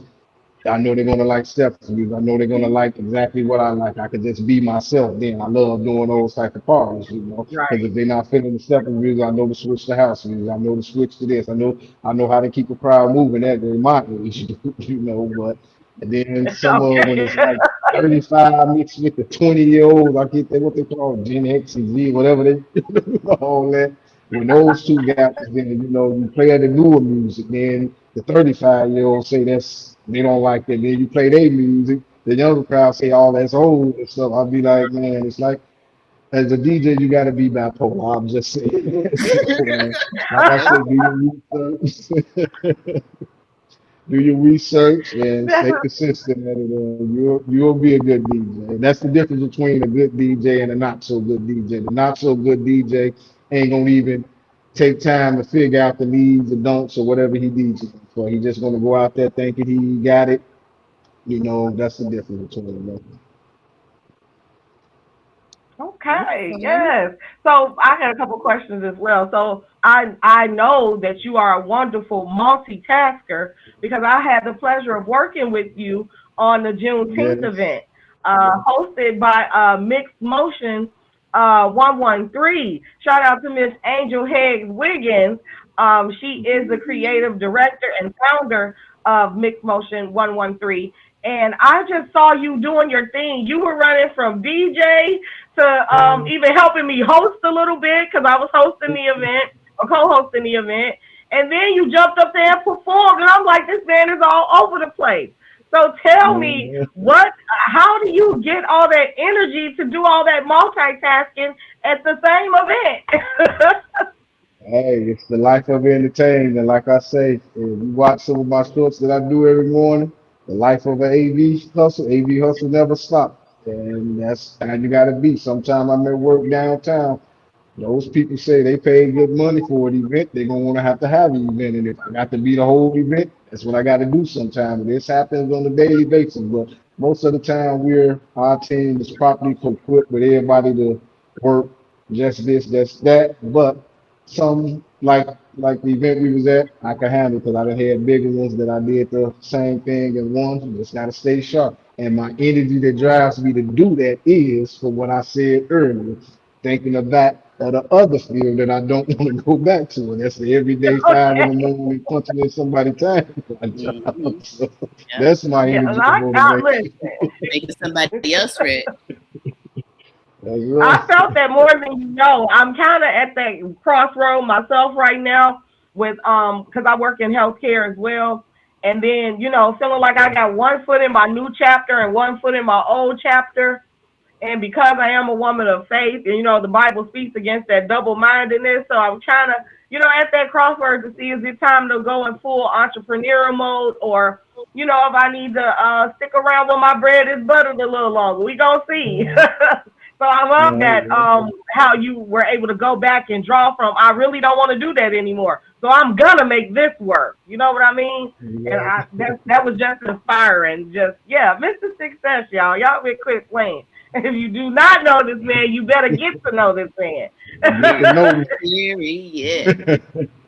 I know they're gonna like Steph's music. I know they're gonna like exactly what I like. I could just be myself. Then I love doing those type of parties, you know. Because right. if they're not feeling the Steph's music, I know to switch to house music. I know to switch to this. I know how to keep a crowd moving. That in my age, you know. But and then some of when Okay. it's like 35 mixed with the 20-year olds, I get that what they call Gen X and Z, whatever they all that. When those two gaps, then you know you play the newer music, then the 35-year-olds say they don't like that. Then you play their music. The younger crowd say, "Oh, that's old," and stuff. I'll be like, man, it's like as a DJ, you got to be bipolar. I'm just saying. So, like I said, do your research and stay consistent at it. And you'll be a good DJ. That's the difference between a good DJ and a not so good DJ. The not so good DJ ain't gonna even take time to figure out the needs and don'ts or whatever he needs it for. He just gonna go out there thinking he got it. You know, that's the difference between them. Okay, okay. yes. So I had a couple questions as well. So I know that you are a wonderful multitasker because I had the pleasure of working with you on the Juneteenth Yes. event, hosted by Mixed Motion 113. Shout out to Miss Angel Higgs Wiggins. She is the creative director and founder of Mixed Motion 113. And I just saw you doing your thing. You were running from DJ to even helping me host a little bit because I was hosting the event or co-hosting the event. And then you jumped up there and performed, and I'm like, this man is all over the place. So tell me, Mhm. how do you get all that energy to do all that multitasking at the same event? Hey, it's the life of entertainment. Like I say, if you watch some of my shorts that I do every morning, the life of an AV hustle never stops. And that's how you gotta be. Sometimes I'm at work downtown. Those people say they pay good money for an event, they're gonna want to have an event. And if I got to be the whole event, that's what I gotta do sometimes. This happens on a daily basis, but most of the time our team is properly equipped with everybody to work just this, that's that. But some like the event we was at, I could handle because I done had bigger ones that I did the same thing and one. You just gotta stay sharp. And my energy that drives me to do that is for what I said earlier, thinking of that or the other field that I don't want to go back to. And that's the everyday 5 in the morning punching in somebody's time. Mhm. So Yeah. that's my Yeah, energy I and got motivation. listen. Making somebody else rich. That's I right. felt that more than you know. I'm kind of at that crossroad myself right now with because I work in healthcare as well, and then feeling like I got one foot in my new chapter and one foot in my old chapter. And because I am a woman of faith, and the Bible speaks against that double-mindedness, so I'm trying to, at that crossroads to see is it time to go in full entrepreneurial mode, or if I need to stick around when my bread is buttered a little longer. We gonna see. So I love Yeah, that how you were able to go back and draw from. I really don't want to do that anymore, so I'm gonna make this work. You know what I mean? And yeah. that was just inspiring. Just Mr. Success, y'all been quit playing. If you do not know this man, you better get to know this man. Get to know Period.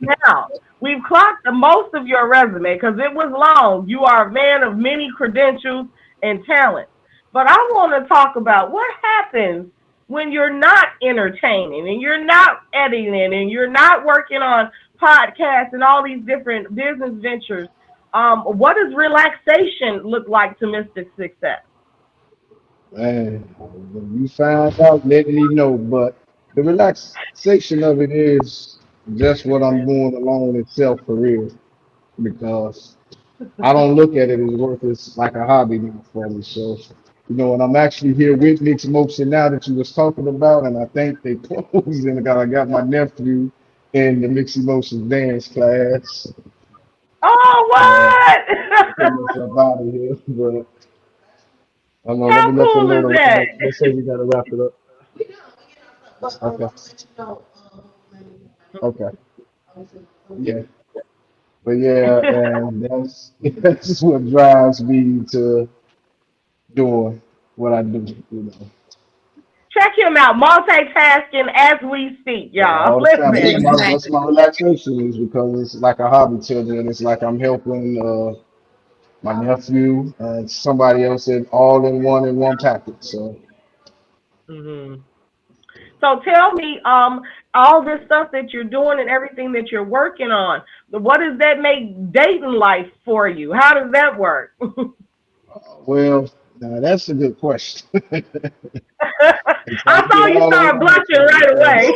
Now, we've clocked the most of your resume because it was long. You are a man of many credentials and talents. But I want to talk about what happens when you're not entertaining and you're not editing and you're not working on podcasts and all these different business ventures. What does relaxation look like to Mr. Success? Man, when you find out, let me know. But the relaxation of it is just what I'm doing alone itself for real. Because I don't look at it as work. It's like a hobby now for me. So, and I'm actually here with Mixed Motion now that you was talking about, and I think they closed and I got my nephew in the Mixed Emotion dance class. Oh, Uh, what? put myself out of here, but I don't know. Let How me let them cool know is to wrap that? up. They say we gotta wrap it up. Okay. Okay. Yeah. But yeah, and that's what drives me to doing what I do. Check him out, multitasking as we speak, Yeah, y'all. all the time. Listen. That's my relaxation is because it's like a hobby to me, and it's like I'm helping my nephew and somebody else all in one package. So hmm So tell me, all this stuff that you're doing and everything that you're working on, what does that make dating life for you? How does that work? well, now that's a good question. It's I not saw been you all start around blushing right away.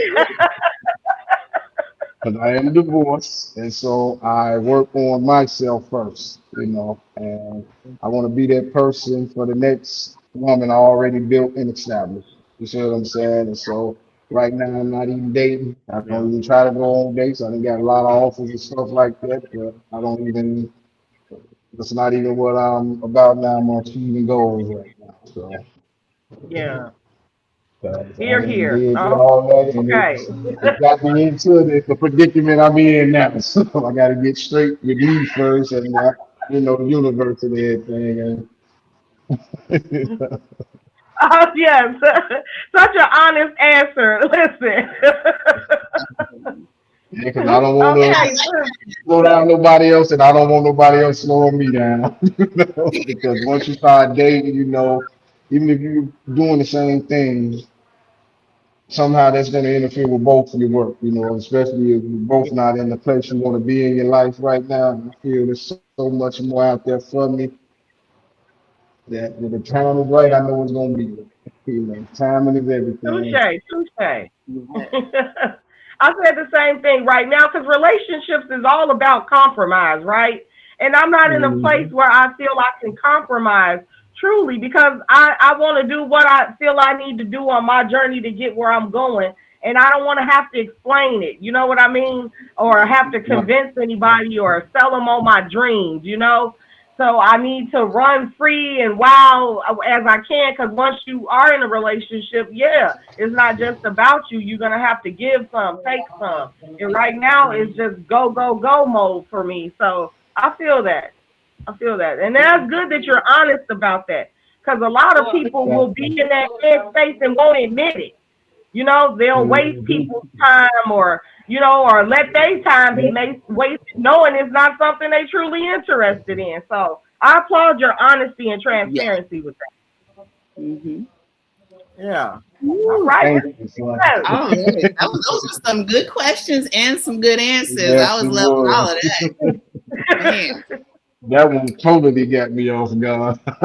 because I am divorced, and so I work on myself first, and I want to be that person for the next woman I already built and established. You see what I'm saying? And so right now I'm not even dating. I don't even try to go on dates. I done got a lot of offers and stuff like that, but I don't even. That's not even what I'm about now. I'm achieving goals right now. So. Yeah, I here, done here. did Oh, all that, and okay. it got me into the predicament I'm in now. So I got to get straight with me first, and the universe and everything. And Oh, yes. Such an honest answer. Listen. yeah, because I don't want Yeah, to I Okay. like slow down nobody else, and I don't want nobody else slowing me down. Because once you start dating, even if you're doing the same thing, somehow that's going to interfere with both of your work, especially if you're both not in the place you want to be in your life right now. I feel there's so much more out there for me that when the time is right, I know it's going to be right. Timing is everything. Touche, touche. I said the same thing right now because relationships is all about compromise, right? And I'm not in a place Mhm. where I feel I can compromise truly because I want to do what I feel I need to do on my journey to get where I'm going. And I don't want to have to explain it, you know what I mean? Or have to Right. convince anybody or sell them on my dreams. So I need to run free and wild as I can because once you are in a relationship, yeah, it's not just about you. You're gonna have to give some, take some. And right now it's just go, go, go mode for me. So I feel that. I feel that. And that's good that you're honest about that. Because a lot of people will be in that headspace and won't admit it. They'll waste Mhm. people's time or or let their time be wasted knowing it's not something they truly interested in. So I applaud your honesty and Yeah. transparency with that. Mm-hmm. Yeah. All right. Thank you, son. All right. Those were some good questions and some good answers. Yes, I was it loving all was. of that. Man. That one totally got me off guard. I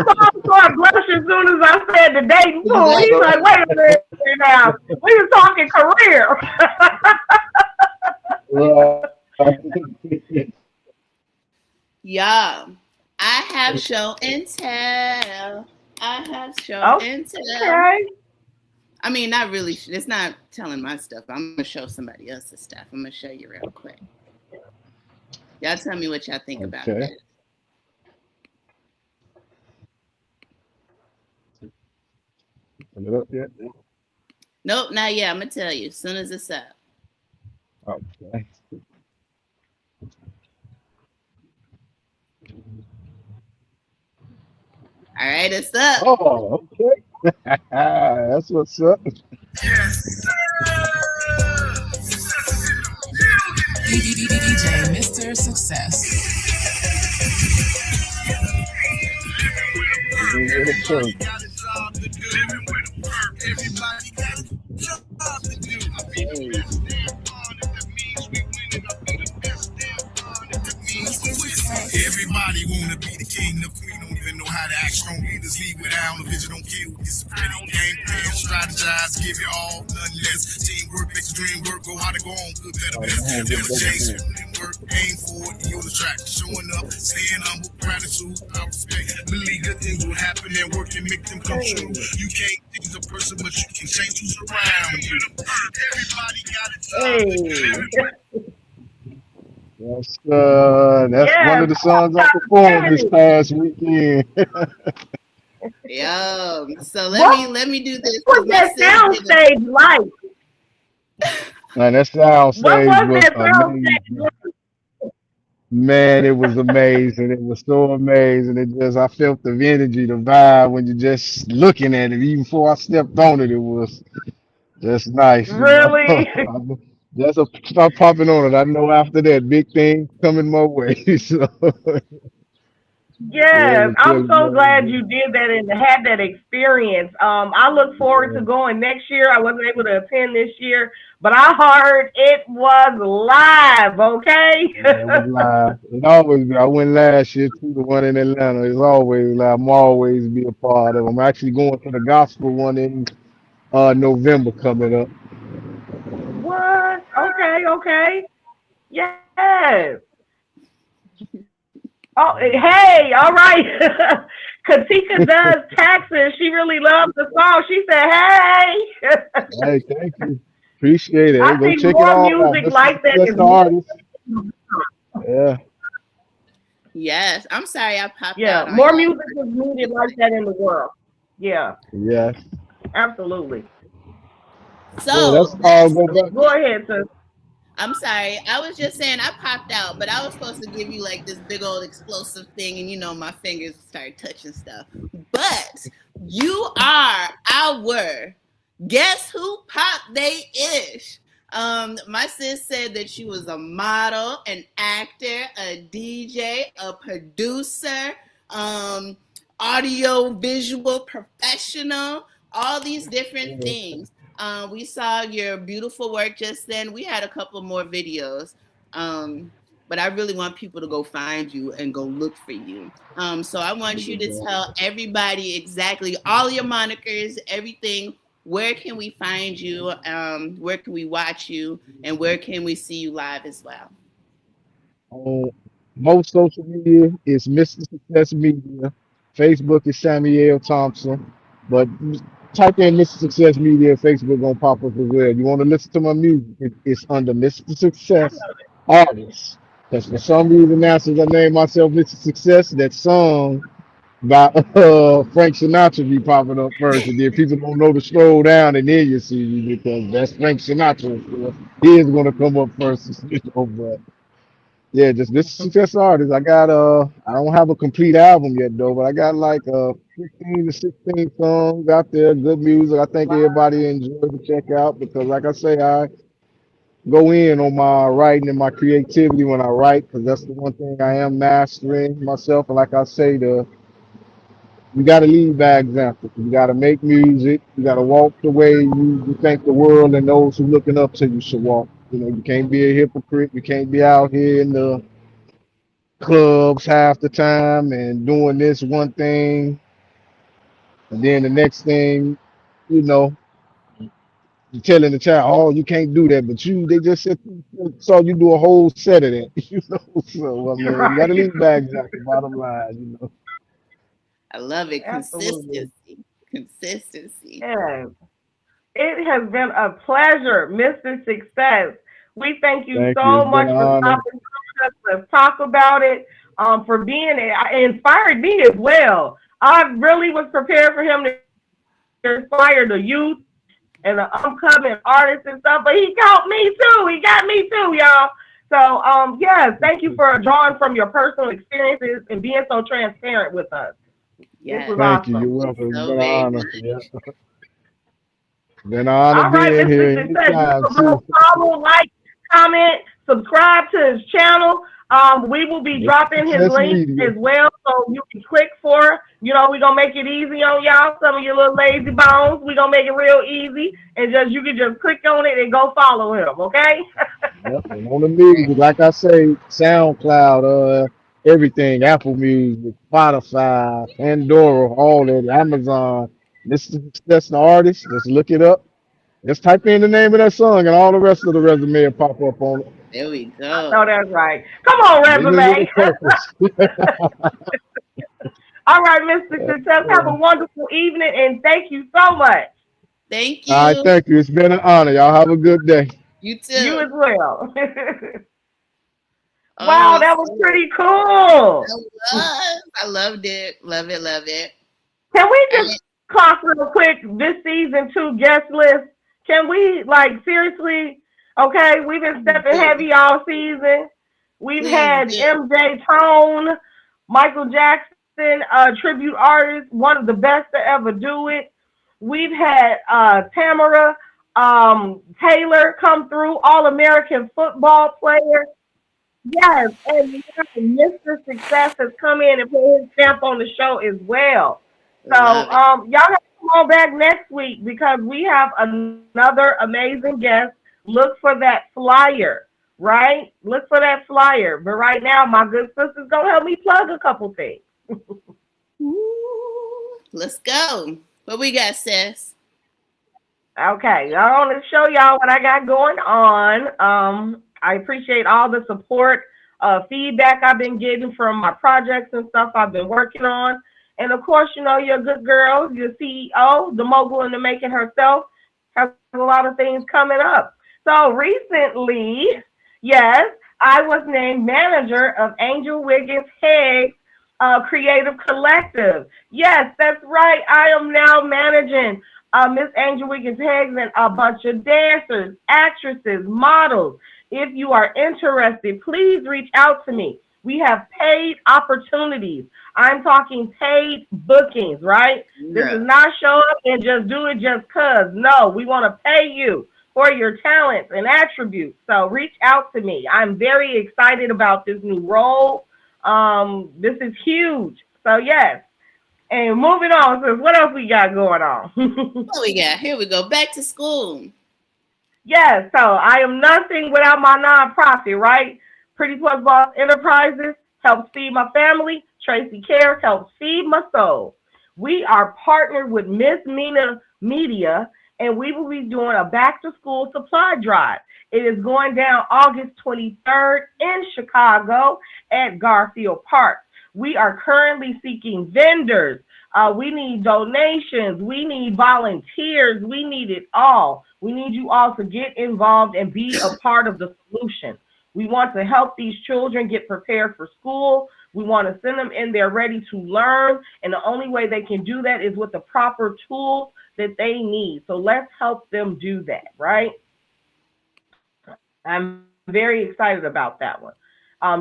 saw him start blushing as soon as I said the dating pool. He's like, wait a minute now. We were talking career. Yeah. I have show and tell. I have show and tell. Okay. I mean, not really. It's not telling my stuff. I'm going to show somebody else's stuff. I'm going to show you real quick. Y'all tell me what y'all think about that. Is it up yet? Nope, not yet. I'm going to tell you as soon as it's up. Okay. All right, it's up. Oh, okay. That's what's up. DJ Mr. Success. Everybody wanna be the king, the queen, don't even know how to act. Strong leaders lead without a vision, don't kill, schizophrenic. Game plan, strategize, give it all, none less. Teamwork makes the dream work, go hard to go on, good, better, best. Never chase, work, aim for it, you're the track. Showing up, staying humble, gratitude, I respect. Believe good things will happen and work and make them come true. You can't change a person, but you can change who's around you. Everybody got a job. That's one of the songs I performed this past weekend. Yo, so let me do this. What's that soundstage like? Man, that soundstage was amazing. Man, it was amazing. It was so amazing. I felt the energy, the vibe when you're just looking at it. Even before I stepped on it, it was just nice. Really? Just start popping on it. I know after that, big thing coming my way. So, yes, I'm so glad you did that and had that experience. I look forward to going next year. I wasn't able to attend this year, but I heard it was live. Okay. Yeah, it was live. It always be. I went last year to the one in Atlanta. It's always live. I'm always be a part of. I'm actually going to the gospel one in November coming up. What? Okay. Yes. Oh, hey, all right. Katika does taxes. She really loves the song. She said, hey. Hey, thank you. Appreciate it. I Go think check more it out. music like that is the artist. Yeah. Yes. I'm sorry I popped out. Yeah, more music is needed like that in the world. Yeah. Yes. Absolutely. So go ahead, sis. I'm sorry. I was just saying I popped out, but I was supposed to give you like this big old explosive thing, and my fingers started touching stuff. But you are our guess who pop they ish. My sis said that she was a model, an actor, a DJ, a producer, audio visual professional, all these different things. We saw your beautiful work just then. We had a couple more videos, but I really want people to go find you and go look for you. So I want you to tell everybody exactly all your monikers, everything. Where can we find you? Where can we watch you? And where can we see you live as well? Most social media is Mr. Success Media. Facebook is Samuel Thompson. But type in Mr. Success Media, Facebook gonna pop up as well. You want to listen to my music? It's under Mr. Success Artist. Because for some reason now, since I named myself Mr. Success, that song by Frank Sinatra be popping up first, and then people don't know to scroll down, and then you see me because that's Frank Sinatra. He is gonna come up first, but yeah, just Mr. Success Artist. I don't have a complete album yet though, but I got like 15 to 16 songs out there, good music. I think everybody enjoys to check out because like I say, go in on my writing and my creativity when I write, because that's the one thing I am mastering myself. And like I say, you got to lead by example. You got to make music. You got to walk the way you think the world and those who looking up to you should walk. You know, you can't be a hypocrite. You can't be out here in the clubs half the time and doing this one thing, and then the next thing, you know, you telling the child, "Oh, you can't do that," but they just saw you do a whole set of that, you know. So I mean, you got to Right. lead by example. Bottom line, you know. I love it. Absolutely. Consistency. Yes. It has been a pleasure, Mr. Success. We thank you Thank you. so It's been much an for honor. stopping through us. Let's talk about it. For being it inspired me as well. I really was prepared for him to inspire the youth and the upcoming artists and stuff, but he got me too. He got me too, y'all. So, yes, thank you for drawing from your personal experiences and being so transparent with us. This Yes. was Thank you. You're awesome. welcome. It's So been an very honor. good. Yeah. Been an honor All right, being Mr. here Success, anytime you can too. follow, like, comment, subscribe to his channel. We will be dropping his Success link Media. as well, so you can click for. You know, we're gonna make it easy on y'all. Some of your little lazy bones, we're gonna make it real easy, and you can just click on it and go follow him. Okay? Yep. And on the music, like I say, SoundCloud, everything, Apple Music, Spotify, Pandora, all that, Amazon. This is Success the artist. Just look it up. Just type in the name of that song, and all the rest of the resume will pop up on it. There we I go. know that's right. Come on, Living with a resume. purpose. All right, Mr. Success, have a wonderful evening, and thank you so much. Thank All right, you. thank you. It's been an honor. Y'all have a good day. You too. You as well. Oh, Wow, that was pretty cool. I loved it. Love it. Love it. Can we just clock real quick this season 2 guest list? Can we, like, seriously? Okay, we've been stepping heavy all season. We've had MJ Tone, Michael Jackson, tribute artist, one of the best to ever do it. We've had Tamara Taylor come through, All-American football player. Yes, and Mr. Success has come in and put his stamp on the show as well. So, y'all have to come on back next week because we have another amazing guest. Look for that flyer, right? Look for that flyer. But right now, my good sister's gonna help me plug a couple things. Let's go. What we got, sis? Okay, I want to show y'all what I got going on. I appreciate all the support, feedback I've been getting from my projects and stuff I've been working on. And of course, you know, your good girl, your CEO, the mogul in the making herself, has a lot of things coming up. So recently, yes, I was named manager of Angel Wiggins Heggs Creative Collective. Yes, that's right. I am now managing Miss Angel Wiggins Heggs and a bunch of dancers, actresses, models. If you are interested, please reach out to me. We have paid opportunities. I'm talking paid bookings, right? This is not show up and just do it just cause. No, we want to pay you for your talents and attributes. So reach out to me. I'm very excited about this new role. This is huge. So yes. And moving on, so what else we got going on? What we got? Here we go. Back to school. Yes, so I am nothing without my nonprofit, right? Pretty Plus Boss Enterprises helps feed my family. Tracy Cares helps feed my soul. We are partnered with Miss Mina Media, and we will be doing a back-to-school supply drive. It is going down August 23rd in Chicago at Garfield Park. We are currently seeking vendors. We need donations. We need volunteers. We need it all. We need you all to get involved and be a part of the solution. We want to help these children get prepared for school. We want to send them in there ready to learn. And the only way they can do that is with the proper tools that they need. So let's help them do that, right? I'm very excited about that one.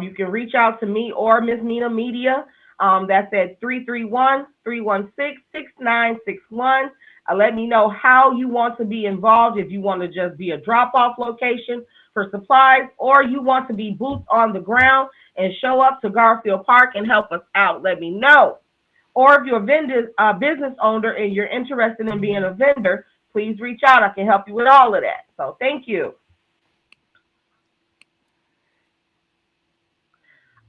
You can reach out to me or Miss Mina Media. That's at 331-316-6961. Let me know how you want to be involved. If you want to just be a drop-off location, for supplies, or you want to be boots on the ground and show up to Garfield Park and help us out, let me know. Or if you're a business owner and you're interested in being a vendor, please reach out. I can help you with all of that. So thank you.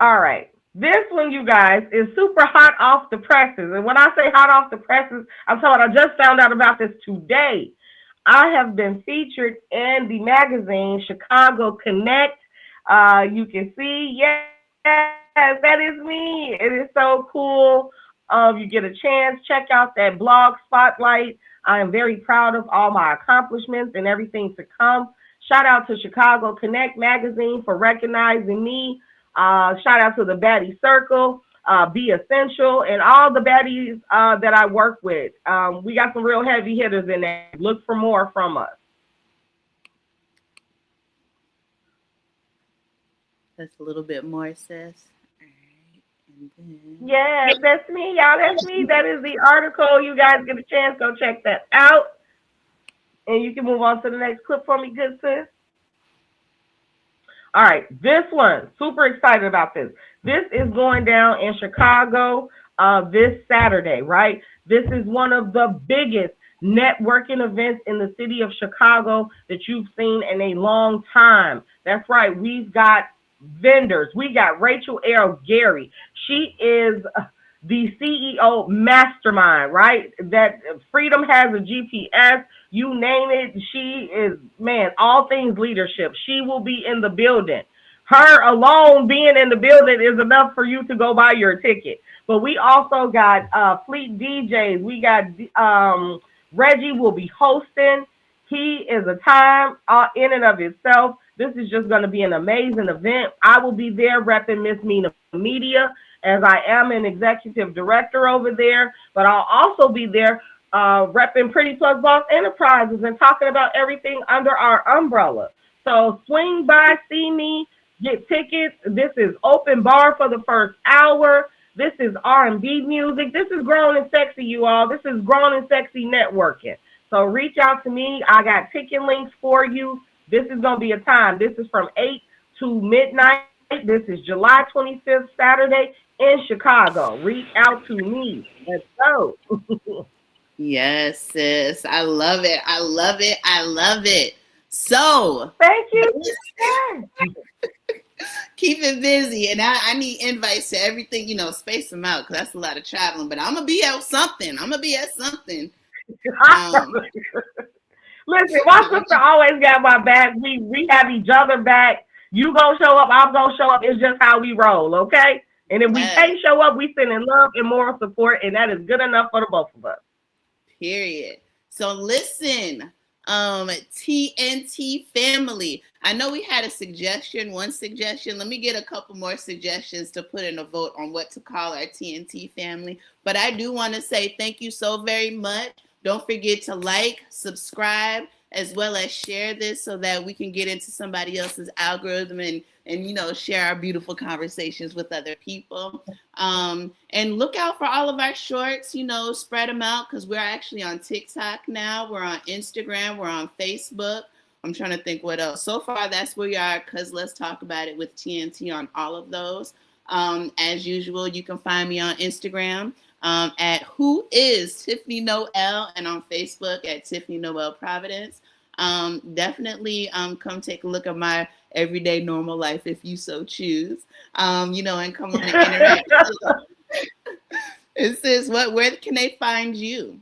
All right. This one, you guys, is super hot off the presses. And when I say hot off the presses, I'm talking, I just found out about this today. I have been featured in the magazine Chicago Connect. You can see, yes, that is me. It is so cool. You get a chance, check out that blog spotlight. I am very proud of all my accomplishments and everything to come. Shout out to Chicago Connect magazine for recognizing me. Shout out to the Baddie Circle, Be Essential, and all the baddies that I work with. We got some real heavy hitters in there. Look for more from us. That's a little bit more, sis. All right. And then... Yes, that's me, y'all. That's me. That is the article. You guys get a chance, go check that out. And you can move on to the next clip for me, good sis. All right, this one, super excited about this. This is going down in Chicago this Saturday, right? This is one of the biggest networking events in the city of Chicago that you've seen in a long time. That's right, we've got vendors. We got Rachel L. Gary. She is the CEO mastermind, right? That Freedom Has a GPS. You name it, she is, man, all things leadership. She will be in the building. Her alone being in the building is enough for you to go buy your ticket. But we also got Fleet DJs. We got Reggie will be hosting. He is a time in and of itself. This is just going to be an amazing event. I will be there repping Miss Mina Media, as I am an executive director over there. But I'll also be there repping Pretty Plus Boss Enterprises and talking about everything under our umbrella. So swing by, see me, get tickets. This is open bar for the first hour. This is R&B music. This is grown and sexy, you all. This is grown and sexy networking. So reach out to me. I got ticket links for you. This is going to be a time. This is from 8 to midnight. This is July 25th, Saturday in Chicago. Reach out to me. Let's go. Yes, sis. I love it. I love it. I love it. So thank you. Keep it busy. And I need invites to everything, you know, space them out because that's a lot of traveling. But I'm going to be at something. Listen, my sister always got my back. We have each other back. You gonna show up, I'm gonna show up. It's just how we roll, okay? And if we can't show up, we send in love and moral support, and that is good enough for the both of us. Period. So listen, TNT family. I know we had one suggestion. Let me get a couple more suggestions to put in a vote on what to call our TNT family. But I do want to say thank you so very much. Don't forget to like, subscribe, as well as share this so that we can get into somebody else's algorithm and you know, share our beautiful conversations with other people. And look out for all of our shorts, you know, spread them out because we're actually on TikTok now. We're on Instagram. We're on Facebook. I'm trying to think what else. So far, that's where we are because let's talk about it with TNT on all of those. As usual, you can find me on Instagram at Who Is Tiffany Noel and on Facebook at Tiffany Noel Providence. Definitely come take a look at my everyday normal life if you so choose. You know, and come on and interact. It says, where can they find you?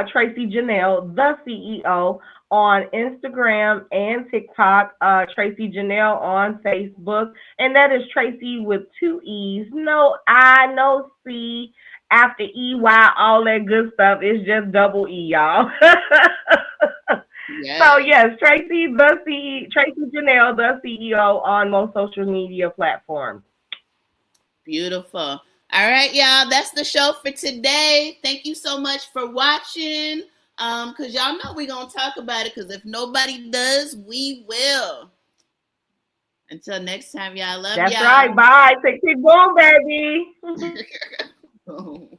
Tracy Janelle, the CEO, on Instagram and TikTok. Tracy Janelle on Facebook. And that is Tracy with 2 E's. No I, no C. After EY, all that good stuff. It's just double E, y'all. Yes. So yes, Tracy Janelle, the CEO, on most social media platforms. Beautiful. All right, y'all. That's the show for today. Thank you so much for watching. Because y'all know we're gonna talk about it. Because if nobody does, we will. Until next time, y'all. Love y'all. That's right. Bye. Take care. Go, baby. Oh.